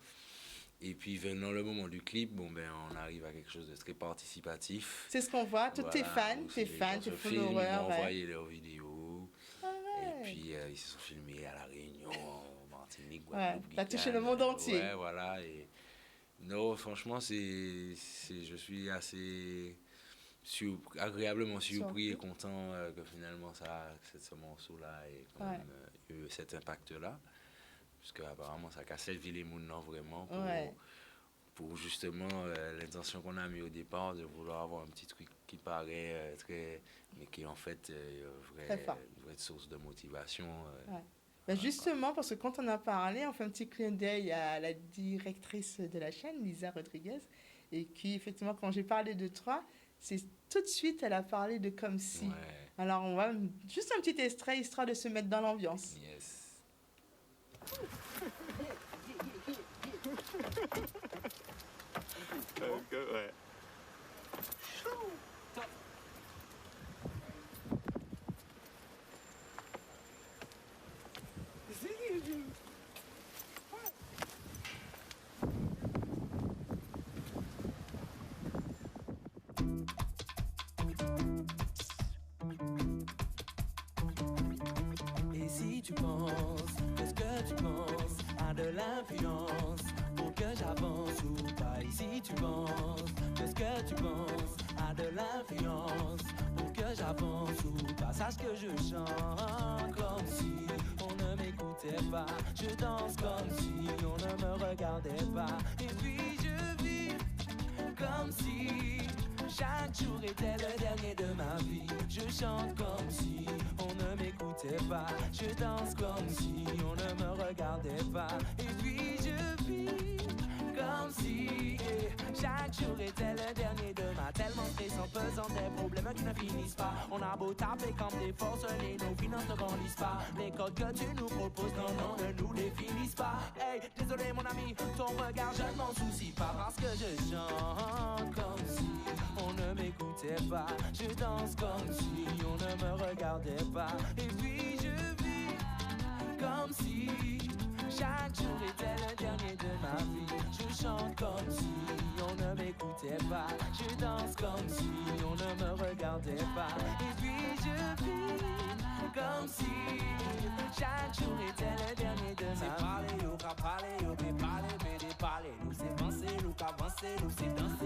Et puis, venant le moment du clip, bon, ben, on arrive à quelque chose de très participatif. C'est ce qu'on voit, tous tes fans, tes followers. Ils m'ont envoyé leurs vidéos. Et puis, ils se sont filmés à La Réunion, Martinique, Guadeloupe, t'as touché le monde entier. Ouais, voilà. Et non, franchement, je suis assez agréablement surpris et content que finalement ce morceau-là ait quand même eu cet impact-là. Parce qu'apparemment, ça cassait le les non, vraiment, pour justement l'intention qu'on a mis au départ de vouloir avoir un petit truc qui paraît très... mais qui en fait est une vraie source de motivation. Ben justement, parce que quand on a parlé, on fait un petit clin d'œil à la directrice de la chaîne, Lisa Rodriguez, et qui, effectivement, quand j'ai parlé de toi, c'est tout de suite, elle a parlé de Comme si. Ouais. Alors, on va juste un petit extrait, histoire de se mettre dans l'ambiance. Yes. Ouais. Et si tu penses, qu'est-ce que tu penses à de l'influence pour que j'avance ou pas? Et si tu penses, qu'est-ce que tu penses à de l'influence pour que j'avance ou pas? Sache que je chante comme si on ne m'écoutait pas. Je danse comme si on ne me regardait pas. Et puis je vis comme si chaque jour était le dernier de ma vie. Je chante comme si on ne m'écoutait pas. Je danse comme si on ne me regardait pas. Et puis je vis comme si chaque jour était le dernier de ma. Tellement stressant, pesant, des problèmes qui ne finissent pas. On a beau taper comme des forcenés, nos finances ne grandissent pas. Les codes que tu nous proposes, non, ne nous les finissent pas. Hey, désolé mon ami, ton regard, je ne m'en soucie pas. Parce que je chante comme si on ne m'écoutait pas. Je danse comme si on ne me regardait pas. Et puis je vis comme si chaque jour était le dernier de ma vie. Je chante comme si on ne m'écoutait pas. Je danse comme si on ne me regardait pas. Et puis je vis comme si chaque jour était le dernier de ma vie. C'est parler, yo, qu'à parler, yo, mais parler, nous c'est penser, nous qu'avancer, nous c'est danser.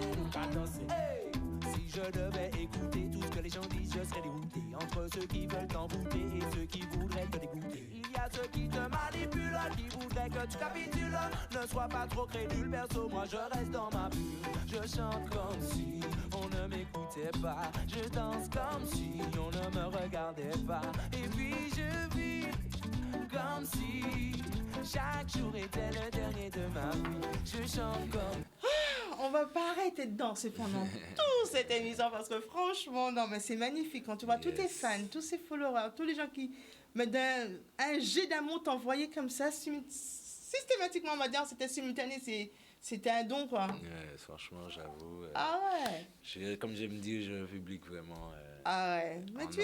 je devais écouter tout ce que les gens disent, je serais dégoûté. Entre ceux qui veulent t'envoûter et ceux qui voudraient te dégoûter. Il y a ceux qui te manipulent, qui voudraient que tu capitules. Ne sois pas trop crédule, perso, moi je reste dans ma bulle. Je chante comme si on ne m'écoutait pas. Je danse comme si on ne me regardait pas. Et puis je vis comme si chaque jour était le dernier de ma vie. Je chante comme... On va pas arrêter de danser pendant toute cette émission parce que franchement, non, mais c'est magnifique. Quand tu vois tous tes fans, tous ces followers, tous les gens qui me donnent un jet d'amour t'envoyer comme ça, systématiquement, on va dire, c'était simultané, c'était un don, quoi. Franchement, j'avoue. Ah ouais. Comme j'aime dire, j'ai un public vraiment. Ah ouais. Mais tu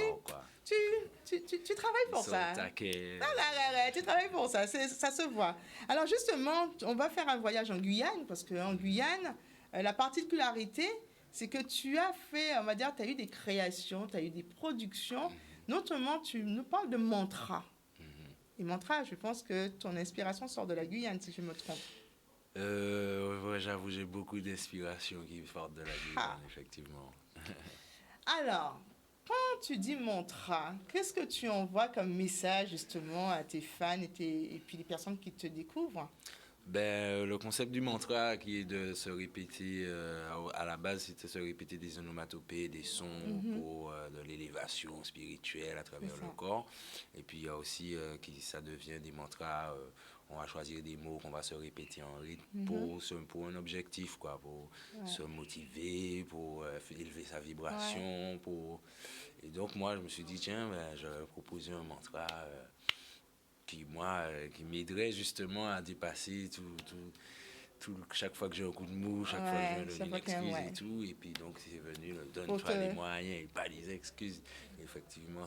travailles pour ça. Taquet. Tu travailles pour ça, ça se voit. Alors justement, on va faire un voyage en Guyane, parce qu'en Guyane, la particularité, c'est que tu as fait, on va dire, tu as eu des créations, tu as eu des productions, notamment tu nous parles de mantra. Et mantra, je pense que ton inspiration sort de la Guyane, si je me trompe. Ouais, j'avoue, j'ai beaucoup d'inspiration qui sortent de la Guyane, effectivement. Alors, quand tu dis mantra, qu'est-ce que tu envoies comme message justement à tes fans et puis les personnes qui te découvrent? Le concept du mantra qui est de se répéter, à la base c'était se répéter des onomatopées, des sons pour de l'élévation spirituelle à travers le corps. Et puis il y a aussi ça devient des mantras, on va choisir des mots qu'on va se répéter en rythme pour un objectif, quoi, pour se motiver, pour élever sa vibration. Et donc moi je me suis dit, tiens, je vais proposer un mantra qui m'aiderait justement à dépasser chaque fois que j'ai un coup de mou, chaque fois que je donne une excuse et tout. Et puis donc c'est venu, donne-toi les moyens et pas les excuses. Et effectivement,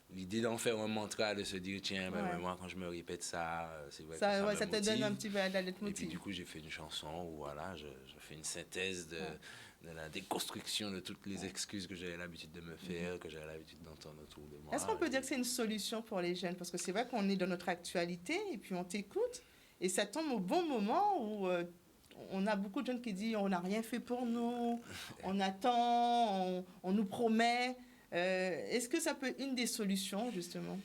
l'idée d'en faire un mantra, de se dire, tiens, moi quand je me répète ça, c'est vrai que ça me te donne un petit peu la leitmotiv. Et puis du coup, j'ai fait une chanson où voilà, je fais une synthèse de la déconstruction de toutes les excuses que j'avais l'habitude de me faire, que j'avais l'habitude d'entendre autour de moi. Est-ce qu'on peut dire que c'est une solution pour les jeunes? Parce que c'est vrai qu'on est dans notre actualité et puis on t'écoute et ça tombe au bon moment où on a beaucoup de jeunes qui disent on n'a rien fait pour nous, on attend, on nous promet. Est-ce que ça peut être une des solutions justement?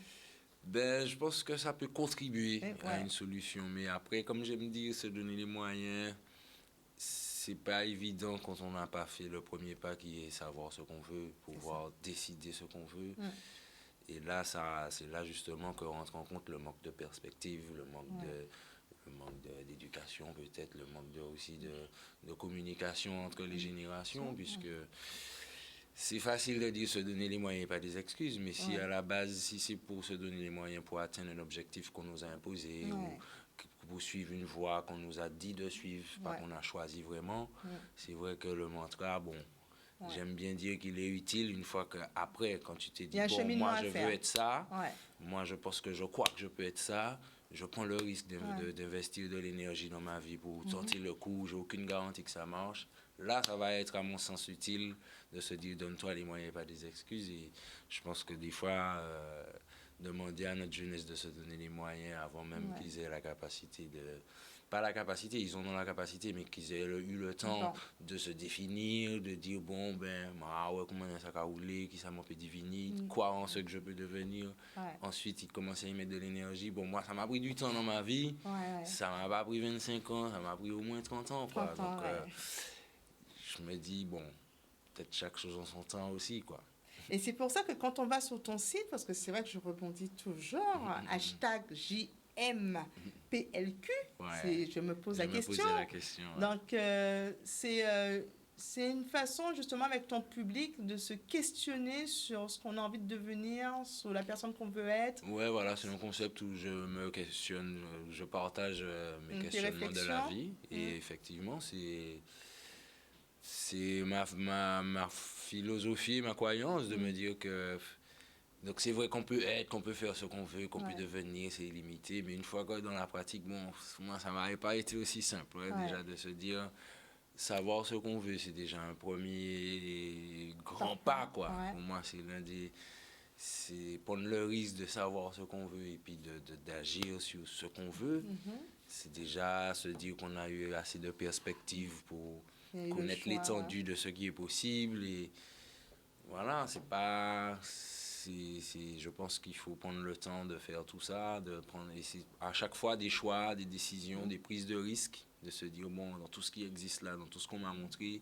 Je pense que ça peut contribuer à une solution. Mais après, comme j'aime dire, se donner les moyens, c'est pas évident quand on n'a pas fait le premier pas qui est savoir ce qu'on veut, pouvoir décider ce qu'on veut. Et là, c'est là justement que rentre en compte le manque de perspective, le manque d'éducation peut-être, le manque aussi de communication entre les générations, puisque c'est facile de dire se donner les moyens, pas des excuses, mais si à la base, si c'est pour se donner les moyens pour atteindre un objectif qu'on nous a imposé, ou pour suivre une voie qu'on nous a dit de suivre, pas qu'on a choisi vraiment, c'est vrai que le mantra, j'aime bien dire qu'il est utile une fois qu'après, quand tu t'es dit, moi je veux être ça, moi je pense que je crois que je peux être ça, je prends le risque d'investir de l'énergie dans ma vie pour tenter le coup, j'ai aucune garantie que ça marche. Là, ça va être à mon sens utile de se dire, donne-toi les moyens, pas des excuses. Et je pense que des fois, demander à notre jeunesse de se donner les moyens avant même qu'ils aient la capacité de... Pas la capacité, ils en ont la capacité, mais qu'ils aient eu le temps de se définir, de dire, comment ça va rouler, qui ça m'a fait deviner, quoi en ce que je peux devenir. Ensuite, ils commencent à y mettre de l'énergie. Moi, ça m'a pris du temps dans ma vie. Ça m'a pas pris 25 ans, ça m'a pris au moins 30 ans. Quoi. Donc, je me dis, peut-être chaque chose en son temps aussi, quoi. Et c'est pour ça que quand on va sur ton site, parce que c'est vrai que je rebondis toujours, hashtag JMPLQ, je me pose la question. Donc, c'est une façon justement avec ton public de se questionner sur ce qu'on a envie de devenir, sur la personne qu'on veut être. Ouais, voilà, c'est un concept où je me questionne, je partage mes questionnements de la vie. Et effectivement, c'est ma philosophie, ma croyance de me dire que... Donc c'est vrai qu'on peut être, qu'on peut faire ce qu'on veut, qu'on peut devenir, c'est illimité. Mais une fois que dans la pratique, moi, ça m'avait pas été aussi simple. Déjà de se dire, savoir ce qu'on veut, c'est déjà un premier grand pas, quoi. Pour moi, c'est prendre le risque de savoir ce qu'on veut et puis d'agir sur ce qu'on veut. C'est déjà se dire qu'on a eu assez de perspectives pour Il y a eu le connaître choix, l'étendue de ce qui est possible. Et voilà, c'est pas. Je pense qu'il faut prendre le temps de faire tout ça, de prendre et c'est à chaque fois des choix, des décisions, des prises de risques, de se dire, bon, dans tout ce qui existe là, dans tout ce qu'on m'a montré,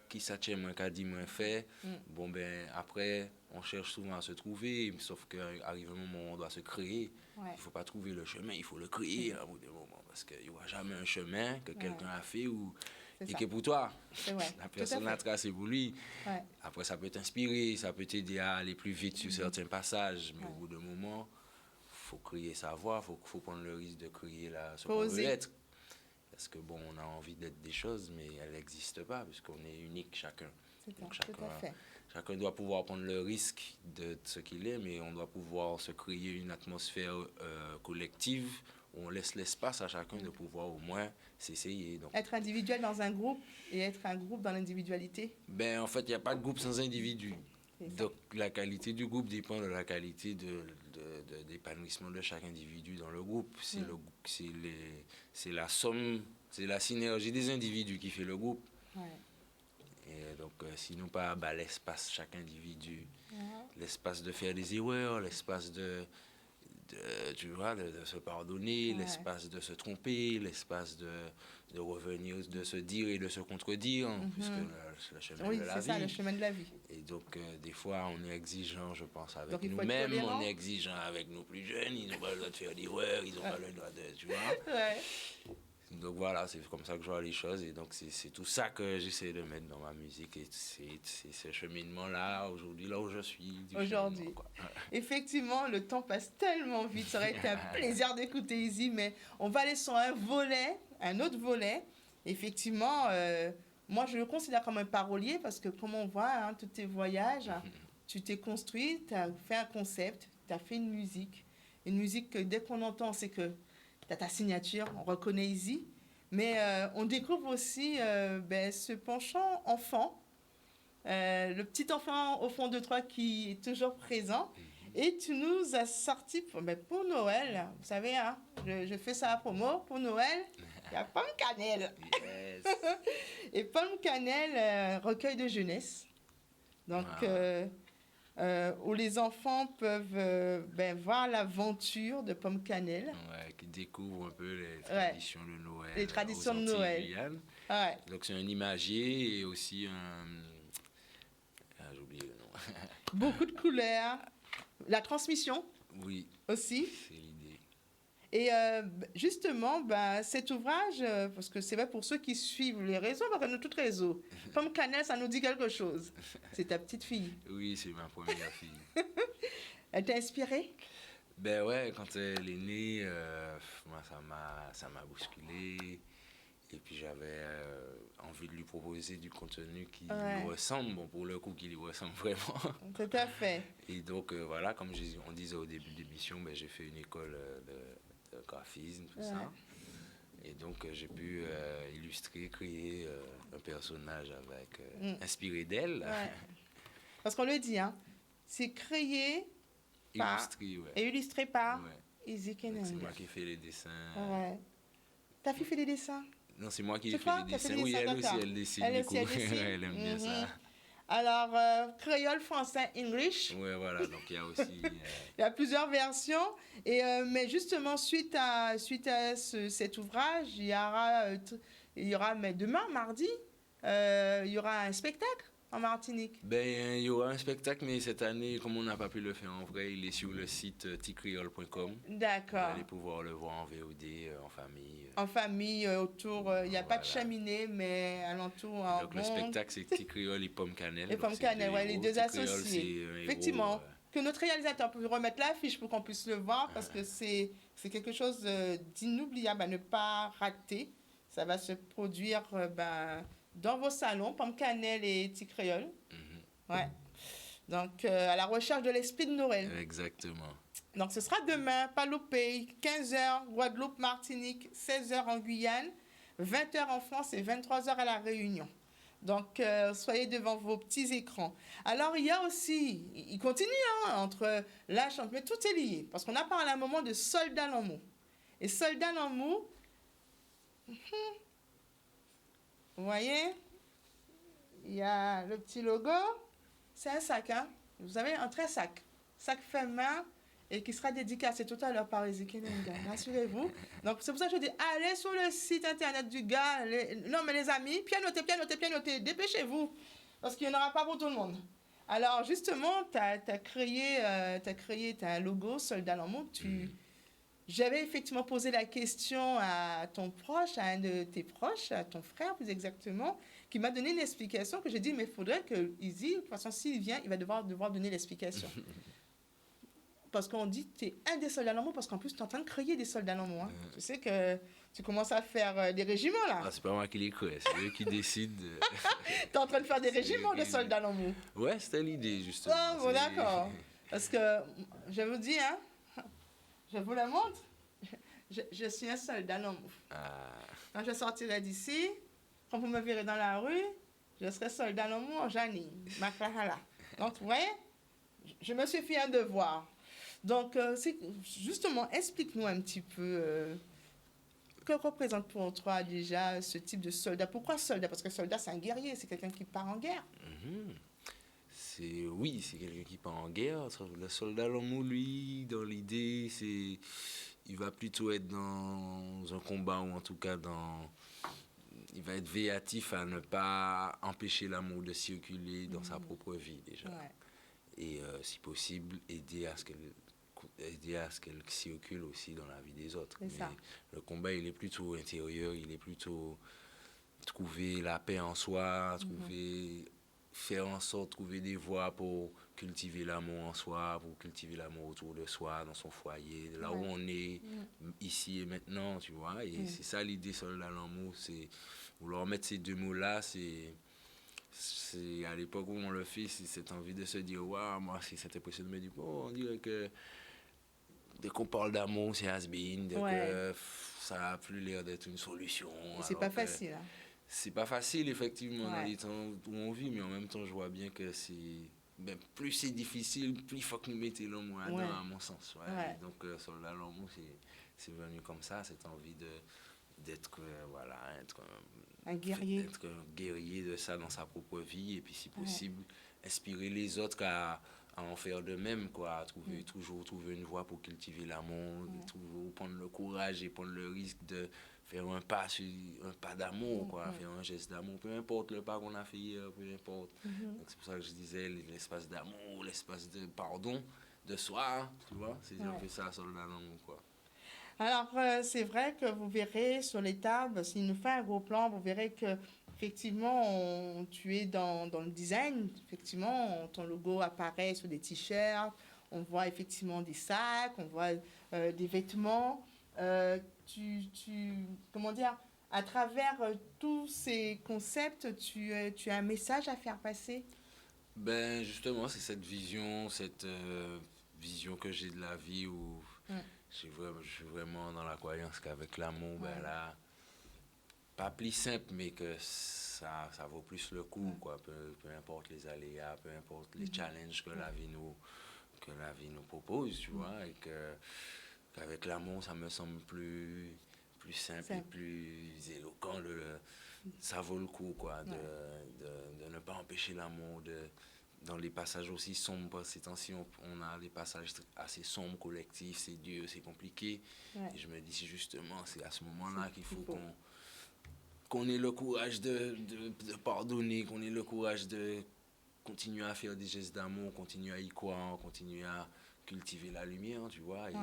qui ça tient moins qu'a dit moins fait. Bon, ben après, on cherche souvent à se trouver, sauf qu'arrive un moment où on doit se créer. Ouais. Il ne faut pas trouver le chemin, il faut le créer à bout d'un moment, parce qu'il n'y aura jamais un chemin que quelqu'un a fait ou C'est et ça. qui est pour toi. C'est vrai. La Tout à personne l'a fait. tracé pour lui. Ouais. Après, ça peut t'inspirer, ça peut t'aider à aller plus vite sur certains passages, mais au bout d'un moment, il faut créer sa voix, il faut prendre le risque de créer ce Faut qu'on veut oser. être. Parce que bon, on a envie d'être des choses, mais elles n'existent pas, puisqu'on est unique chacun. C'est ça, Donc tout à fait. chacun doit pouvoir prendre le risque de ce qu'il est, mais on doit pouvoir se créer une atmosphère collective où on laisse l'espace à chacun de pouvoir au moins s'essayer. Donc, Être individuel dans un groupe et être un groupe dans l'individualité. ben, en fait, il n'y a pas de groupe sans individu. C'est ça. Donc, la qualité du groupe dépend de la qualité d'épanouissement de chaque individu dans le groupe. C'est la somme, c'est la synergie des individus qui fait le groupe. Ouais. Et donc, si nous pas l'espace, chaque individu, Ouais. l'espace de faire des erreurs, l'espace tu vois, de se pardonner, Ouais. l'espace de se tromper, l'espace de revenir, de se dire et de se contredire, puisque le chemin Oui, de la c'est ça, vie. le chemin de la vie. Et donc, des fois, on est exigeant, je pense, avec Donc, il faut être nous-mêmes, tolérant. on est exigeant avec nos plus jeunes, ils n'ont pas le droit de faire d'erreurs, ils n'ont pas le droit de, tu vois. Ouais. Donc voilà, c'est comme ça que je vois les choses et donc c'est tout ça que j'essaie de mettre dans ma musique et c'est ce cheminement-là, aujourd'hui, là où je suis. Aujourd'hui. cheminement, quoi. Effectivement, le temps passe tellement vite. Ça aurait été un plaisir d'écouter Izzy, mais on va aller sur un autre volet. Effectivement, moi, je le considère comme un parolier parce que, comme on voit, hein, tous tes voyages, tu t'es construit, tu as fait un concept, tu as fait une musique. Une musique que dès qu'on entend, c'est que tu as ta signature, on reconnaît Izzy. Mais on découvre aussi ce penchant enfant, le petit enfant au fond de toi qui est toujours présent. Et tu nous as sorti pour Noël, vous savez, hein, je fais ça à promo, pour Noël, il y a Pomme Cannelle. Yes. Et Pomme Cannelle, recueil de jeunesse. Donc, où les enfants peuvent voir l'aventure de Pomme Cannelle. Ouais, qui découvre un peu les traditions de Noël. Les traditions aux de Antilles, Noël. Guyane. Ouais. Donc c'est un imagier et aussi un... Ah, j'ai oublié le nom. Beaucoup de couleurs. La transmission Oui, aussi. c'est l'idée. Et justement, cet ouvrage, parce que c'est vrai pour ceux qui suivent les réseaux, parce qu'on a tous réseaux. Pomme Cannelle, ça nous dit quelque chose. C'est ta petite fille. Oui, c'est ma première fille. Elle t'a inspirée? Ben ouais, quand elle est née, moi ça m'a bousculé. Et puis j'avais envie de lui proposer du contenu qui lui ressemble, bon pour le coup qui lui ressemble vraiment. Tout à fait. Et donc voilà, comme on disait au début de l'émission, j'ai fait une école de graphisme, tout ça. Et donc j'ai pu illustrer, créer un personnage inspiré d'elle. Ouais. Parce qu'on le dit, hein, c'est créé Illustré, ouais. et illustré par Ouais. Izzy Donc, c'est Kenanga. moi qui fais les dessins. Ouais. Ta fille fait des dessins? Non, c'est moi qui C'est fais toi les qui as fait dessins. les Oui, dessins, elle aussi, d'accord. elle dessine. Elle du aussi, coup. elle dessine. Elle aime bien ça. Alors, créole, français, English. Ouais, voilà, donc il y a aussi... Il y a plusieurs versions. Et, mais justement, suite à cet ouvrage, il y aura mais demain, mardi, il y aura un spectacle en Martinique. Ben, il y aura un spectacle, mais cette année, comme on n'a pas pu le faire en vrai, il est sur le site ticreole.com. Vous D'accord. allez pouvoir le voir en VOD, en famille. En famille, autour, il n'y a pas de cheminée, mais alentour, en Donc le spectacle, c'est Ticreole et Pomme Cannelle. Et Pomme Cannelle, les deux associés. Effectivement. Héros, Que notre réalisateur puisse remettre l'affiche pour qu'on puisse le voir, parce que c'est quelque chose d'inoubliable à ne pas rater. Ça va se produire dans vos salons, Pomme Cannelle et Ticreole. Ouais. Donc, à la recherche de l'esprit de Noël. Exactement. Donc, ce sera demain, pas loupé, 15h, Guadeloupe, Martinique, 16h en Guyane, 20h en France et 23h à La Réunion. Donc, soyez devant vos petits écrans. Alors, il y a aussi, il continue, hein, entre la chante, mais tout est lié. Parce qu'on a parlé à un moment de Soldat l'amour. Et Soldat l'amour, vous voyez, il y a le petit logo. C'est un sac, hein. Vous avez un très sac. Sac fait main et qui sera dédicacé tout à l'heure par Ezekiel Nenga. Rassurez-vous. Donc, c'est pour ça que je dis, allez sur le site internet du gars. Non, mais les amis, bien noté. Dépêchez-vous. Parce qu'il n'y en aura pas pour tout le monde. Alors, justement, tu as créé un logo, Soldat L'amour. J'avais effectivement posé la question à ton proche, à un de tes proches, à ton frère plus exactement, qui m'a donné une explication que j'ai dit, mais il faudrait que Izzy, de toute façon, s'il vient, il va devoir donner l'explication. Parce qu'on dit que tu es un des soldats d'amour, parce qu'en plus, tu es en train de créer des soldats d'amour. Hein. Tu sais que tu commences à faire des régiments, là. Ah, c'est pas moi qui les crée, c'est eux qui décident. Tu es en train de faire des régiments de soldats d'amour. Ouais, c'était l'idée, justement. Ah, bon, d'accord. Parce que, je vous dis, hein, je vous le montre, je suis un soldat d'amour. Quand je sortirai d'ici, quand vous me verrez dans la rue, je serai soldat d'amour, Jani, Maklahala. Donc, vous voyez, je me suis fait un devoir. Donc, justement, explique-nous un petit peu que représente pour toi déjà ce type de soldat. Pourquoi soldat? Parce que soldat, c'est un guerrier, c'est quelqu'un qui part en guerre. Oui, c'est quelqu'un qui part en guerre. Le soldat l'amour, lui, dans l'idée, il va plutôt être dans un combat, ou en tout cas il va être véatif à ne pas empêcher l'amour de circuler dans sa propre vie déjà. Ouais. Et si possible, aider à ce qu'elle circule aussi dans la vie des autres. Mais le combat, il est plutôt intérieur, il est plutôt trouver la paix en soi, faire en sorte de trouver des voies pour cultiver l'amour en soi, pour cultiver l'amour autour de soi, dans son foyer, là où on est, ici et maintenant, tu vois. Et c'est ça l'idée, soldat l'amour, c'est vouloir mettre ces deux mots-là, c'est à l'époque où on le fait, c'est cette envie de se dire, waouh, moi, c'est cette impression de me dire, bon, on dirait que dès qu'on parle d'amour, c'est has-been, que ça n'a plus l'air d'être une solution. C'est pas facile, hein. C'est pas facile, effectivement, dans les temps où on vit, mais en même temps, je vois bien que plus c'est difficile, plus il faut que nous mettions l'amour là-dedans, à mon sens. Donc, soldat l'amour, c'est venu comme ça, cette envie d'être un guerrier. D'être un guerrier de ça dans sa propre vie, et puis, si possible, inspirer les autres à en faire de même, quoi, à toujours trouver une voie pour cultiver l'amour, toujours prendre le courage et prendre le risque de faire un pas d'amour, quoi, faire un geste d'amour, peu importe le pas qu'on a fait hier, peu importe. Donc c'est pour ça que je disais l'espace d'amour, l'espace de pardon de soi, tu vois, c'est un peu ça, soldat d'amour, quoi. Alors, c'est vrai que vous verrez sur les tables, s'il nous fait un gros plan, vous verrez que effectivement, tu es dans le design. Effectivement, ton logo apparaît sur des t-shirts. On voit effectivement des sacs, on voit des vêtements. Comment dire, à travers tous ces concepts, tu as un message à faire passer? Ben, justement, c'est cette vision que j'ai de la vie où je suis vraiment dans la croyance qu'avec l'amour, ben là, pas plus simple, mais que ça vaut plus le coup, quoi. Peu importe les aléas, peu importe les challenges que la vie nous propose, tu vois, et qu'avec l'amour, ça me semble plus simple et plus éloquent. Ça vaut le coup, quoi, de ne pas empêcher l'amour, dans les passages aussi sombres. Ces temps-ci, on a des passages assez sombres, collectifs, c'est dur, c'est compliqué. Et je me dis, justement, c'est à ce moment-là qu'il faut qu'on ait le courage de pardonner, qu'on ait le courage de continuer à faire des gestes d'amour, continuer à y croire, continuer à cultiver la lumière, tu vois. Et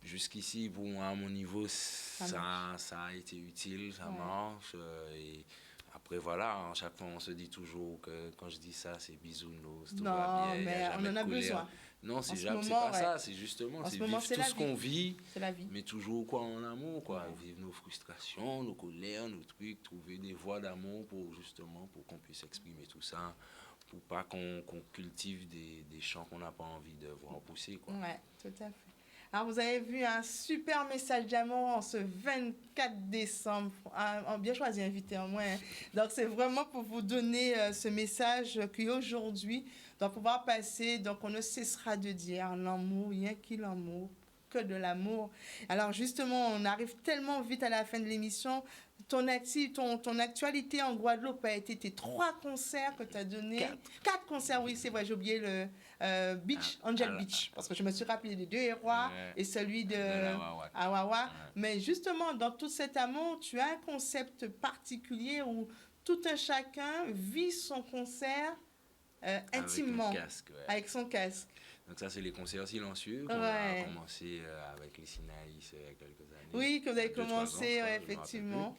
jusqu'ici, pour moi, à mon niveau, ça a été utile, ça marche. Et après, voilà, à chaque fois, on se dit toujours que quand je dis ça, c'est bisounours, tout va bien. Non, mais on en a besoin. Non, c'est pas ça, c'est justement, c'est vivre tout ce qu'on vit, mais toujours quoi, en amour, quoi. Vivre nos frustrations, nos colères, nos trucs, trouver des voies d'amour pour qu'on puisse exprimer tout ça, pour pas qu'on cultive des champs qu'on n'a pas envie de voir pousser, quoi. Ouais, tout à fait. Alors, vous avez vu un super message d'amour en ce 24 décembre. Un bien choisi invité en moins. Donc, c'est vraiment pour vous donner ce message qui, aujourd'hui, doit pouvoir passer. Donc, on ne cessera de dire l'amour, rien que l'amour que de l'amour. Alors justement, on arrive tellement vite à la fin de l'émission. Ton actualité en Guadeloupe a été tes 3 concerts que tu as donnés. 4 concerts, oui, c'est vrai, j'ai oublié le Beach, Angel Beach, parce que je me suis rappelé des 2 Hérois et celui de Awawa. Mais justement, dans tout cet amour, tu as un concept particulier où tout un chacun vit son concert intimement, avec, casque, avec son casque. Donc ça, c'est les concerts silencieux qu'on a commencé avec les Sinaïs il y a quelques années. Oui, que vous avez 2-3 commencé, ans, effectivement.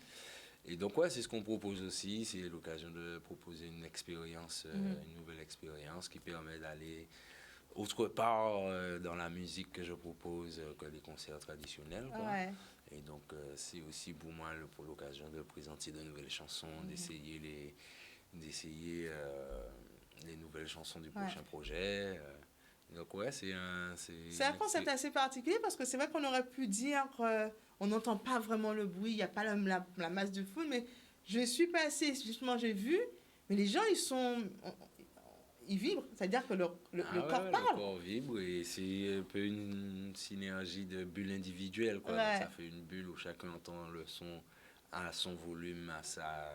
Et donc, c'est ce qu'on propose aussi. C'est l'occasion de proposer une expérience, une nouvelle expérience qui permet d'aller autre part dans la musique que je propose que les concerts traditionnels. Ouais. Et donc, c'est aussi pour moi pour l'occasion de présenter de nouvelles chansons, d'essayer les nouvelles chansons du prochain projet. Donc, c'est un concept assez particulier parce que c'est vrai qu'on aurait pu dire on n'entend pas vraiment le bruit, il n'y a pas la masse de foule, mais je suis passée, justement, j'ai vu, mais les gens, ils vibrent, c'est-à-dire que le corps parle. Le corps vibre et c'est un peu une synergie de bulles individuelles, quoi. Ouais. Donc, ça fait une bulle où chacun entend le son à son volume, à sa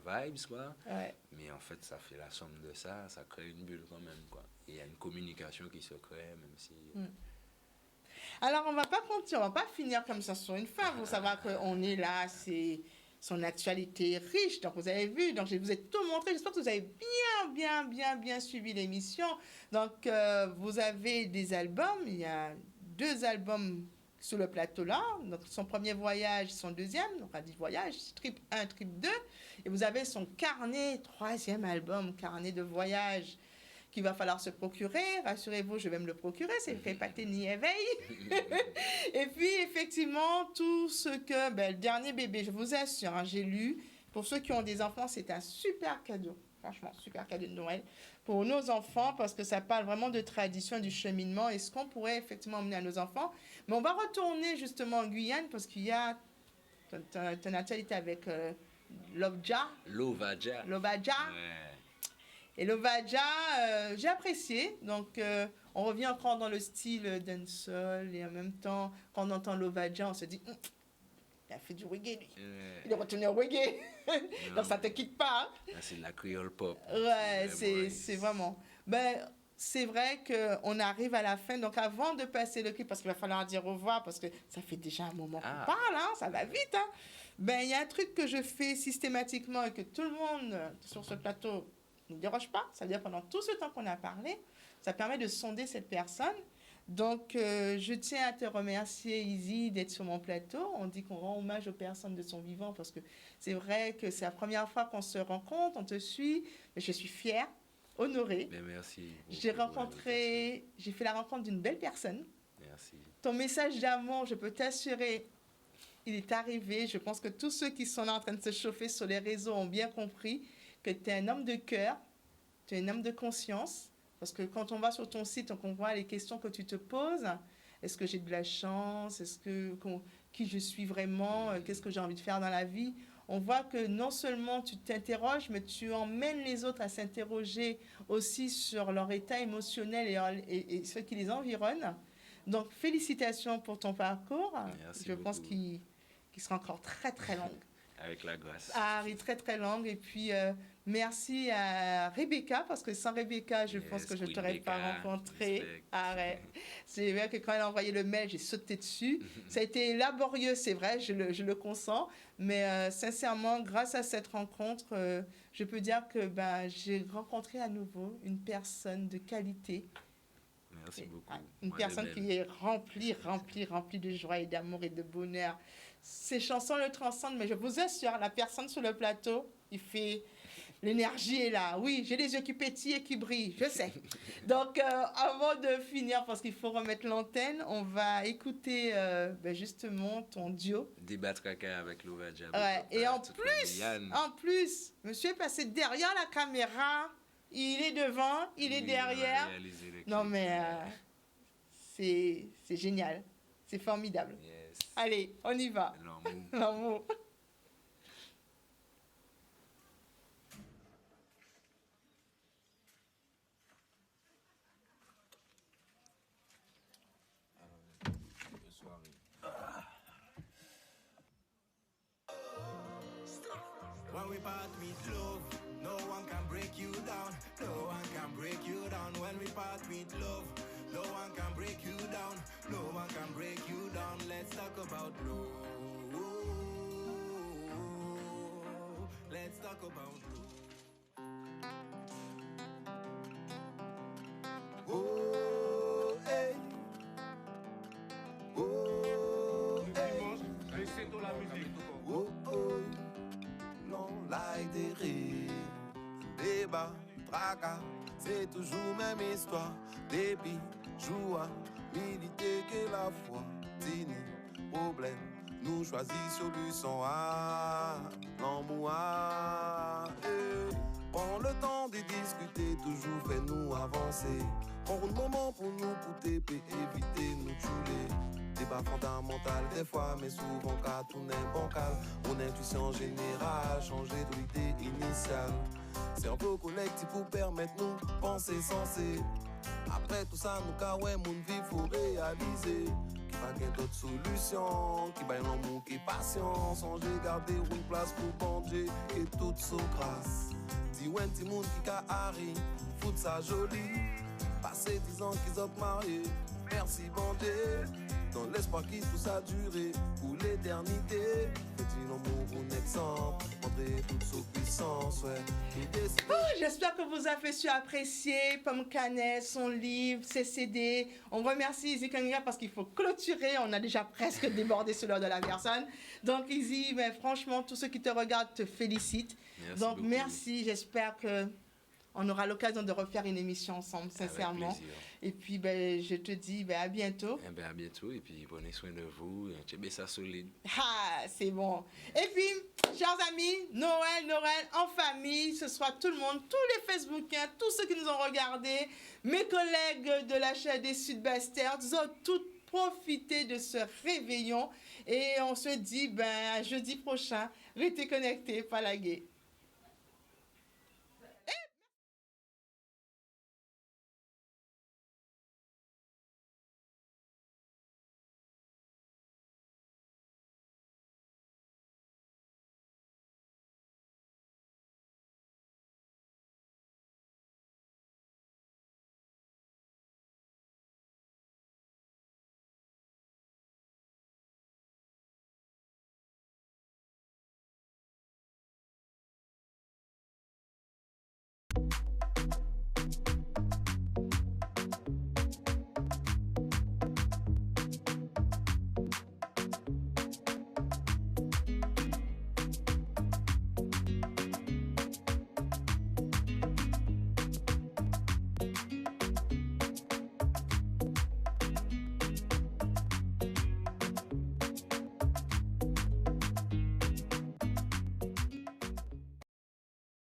vibes, quoi. Ouais. Mais en fait, ça fait la somme de ça crée une bulle quand même, quoi. Et il y a une communication qui se crée, même si... Alors, on va pas finir comme ça sur une fin. Vous savez qu'on est là, c'est son actualité est riche. Donc, vous avez vu, donc je vous ai tout montré. J'espère que vous avez bien suivi l'émission. Donc, vous avez des albums. Il y a 2 albums sur le plateau là. Donc, son premier voyage, son deuxième. Donc, on a dit voyage, trip 1, trip 2. Et vous avez son carnet, 3e album, carnet de voyage, qu'il va falloir se procurer. Rassurez-vous, je vais me le procurer, c'est fait pâté ni éveil. Et puis, effectivement, tout ce que... le dernier bébé, je vous assure, j'ai lu, pour ceux qui ont des enfants, c'est un super cadeau. Franchement, super cadeau de Noël pour nos enfants, parce que ça parle vraiment de tradition, du cheminement, et ce qu'on pourrait effectivement emmener à nos enfants. Mais on va retourner justement en Guyane, parce qu'il y a ton actualité avec Lovaja. Et Lovaja, j'ai apprécié. Donc, on revient encore dans le style dancehall. Et en même temps, quand on entend Lovaja, on se dit, il a fait du reggae, lui. Il est retourné au reggae. Donc, ça ne te quitte pas. Là, c'est de la créole pop. Ouais, c'est vraiment... c'est vrai qu'on arrive à la fin. Donc, avant de passer le clip, parce qu'il va falloir dire au revoir, parce que ça fait déjà un moment qu'on parle, hein, ça va vite. Hein. Il y a un truc que je fais systématiquement et que tout le monde sur ce plateau ne déroge pas. Ça veut dire pendant tout ce temps qu'on a parlé, ça permet de sonder cette personne. Donc, je tiens à te remercier, Izzy, d'être sur mon plateau. On dit qu'on rend hommage aux personnes de son vivant parce que c'est vrai que c'est la première fois qu'on se rencontre, on te suit. Mais je suis fière, honorée. Merci. J'ai fait la rencontre d'une belle personne. Merci. Ton message d'amour, je peux t'assurer, il est arrivé. Je pense que tous ceux qui sont là en train de se chauffer sur les réseaux ont bien compris que tu es un homme de cœur, tu es un homme de conscience. Parce que quand on va sur ton site, on voit les questions que tu te poses. Est-ce que j'ai de la chance? Qui je suis vraiment? Qu'est-ce que j'ai envie de faire dans la vie? On voit que non seulement tu t'interroges, mais tu emmènes les autres à s'interroger aussi sur leur état émotionnel et ce qui les environne. Donc, félicitations pour ton parcours. Merci Je pense beaucoup. qu'il sera encore très, très long. Avec la grâce. Il est très, très long. Et puis, merci à Rebecca, parce que sans Rebecca, je pense que je ne t'aurais pas rencontré. C'est vrai que quand elle a envoyé le mail, j'ai sauté dessus. Ça a été laborieux, c'est vrai, je le consens. Mais sincèrement, grâce à cette rencontre, je peux dire que j'ai rencontré à nouveau une personne de qualité. Merci beaucoup. Une personne qui est remplie de joie et d'amour et de bonheur. Ces chansons le transcendent, mais je vous assure, la personne sur le plateau, l'énergie est là. Oui, j'ai les yeux qui pétillent et qui brillent, je sais. Donc, avant de finir, parce qu'il faut remettre l'antenne, on va écouter justement ton duo. Débattraka avec Lovaja. Ouais. Et en plus, monsieur est passé derrière la caméra. Il est devant, il est derrière. Non, mais c'est génial. C'est formidable. Yes. Allez, on y va. L'amour. with love. No one can break you down. No one can break you down when we part with love. No one can break you down. No one can break you down. Let's talk about love. Let's talk about love. Oh, hey. Oh, hey. Oh, oh. Non, like des rires, débat, tracas, c'est toujours même histoire. Dépit, joie, militer que la foi. Dîner, problème, nous choisis solution A, l'amour A. Prends le temps de discuter, toujours fait-nous avancer. Prends un moment pour nous coûter, puis éviter nous tuer. Débat fondamental des fois, mais souvent qu'à tourner bancal. Mon intuition générale, changer de l'idée initiale. Cerveau collectif pour permettre nous penser sensé. Après tout ça, nous qu'à ouais, mon vie faut réaliser. Qui va gagner d'autres solutions, qui va l'amour, qui est patient. Songer garder une place pour banger et toute sous grâce. Dis ouais, petit monde qui qu'a harri, fout ça joli. Passé 10 ans qu'ils ont marié, merci bon Dieu. Dans l'espoir qui tout ça duré pour l'éternité. Petit l'amour, un exemple, montrer toute sa puissance, ouais. J'espère que vous avez su apprécier Pomme Cannelle, son livre, ses CD. On remercie Izzy Kanga parce qu'il faut clôturer. On a déjà presque débordé sur l'heure de la personne. Donc Izzy, ben, franchement, tous ceux qui te regardent te félicitent. Merci Donc beaucoup. merci, j'espère que on aura l'occasion de refaire une émission ensemble, sincèrement. Avec plaisir. Et puis, ben, je te dis ben, à bientôt. Eh ben, à bientôt et puis prenez soin de vous. Tchébé ça solide. Ah, c'est bon. Et puis, chers amis, Noël en famille, ce soit tout le monde, tous les Facebookiens, tous ceux qui nous ont regardés, mes collègues de la chaîne des Sudbusters, ils ont tous profité de ce réveillon. Et on se dit, ben, à jeudi prochain, restez connectés, Palagué.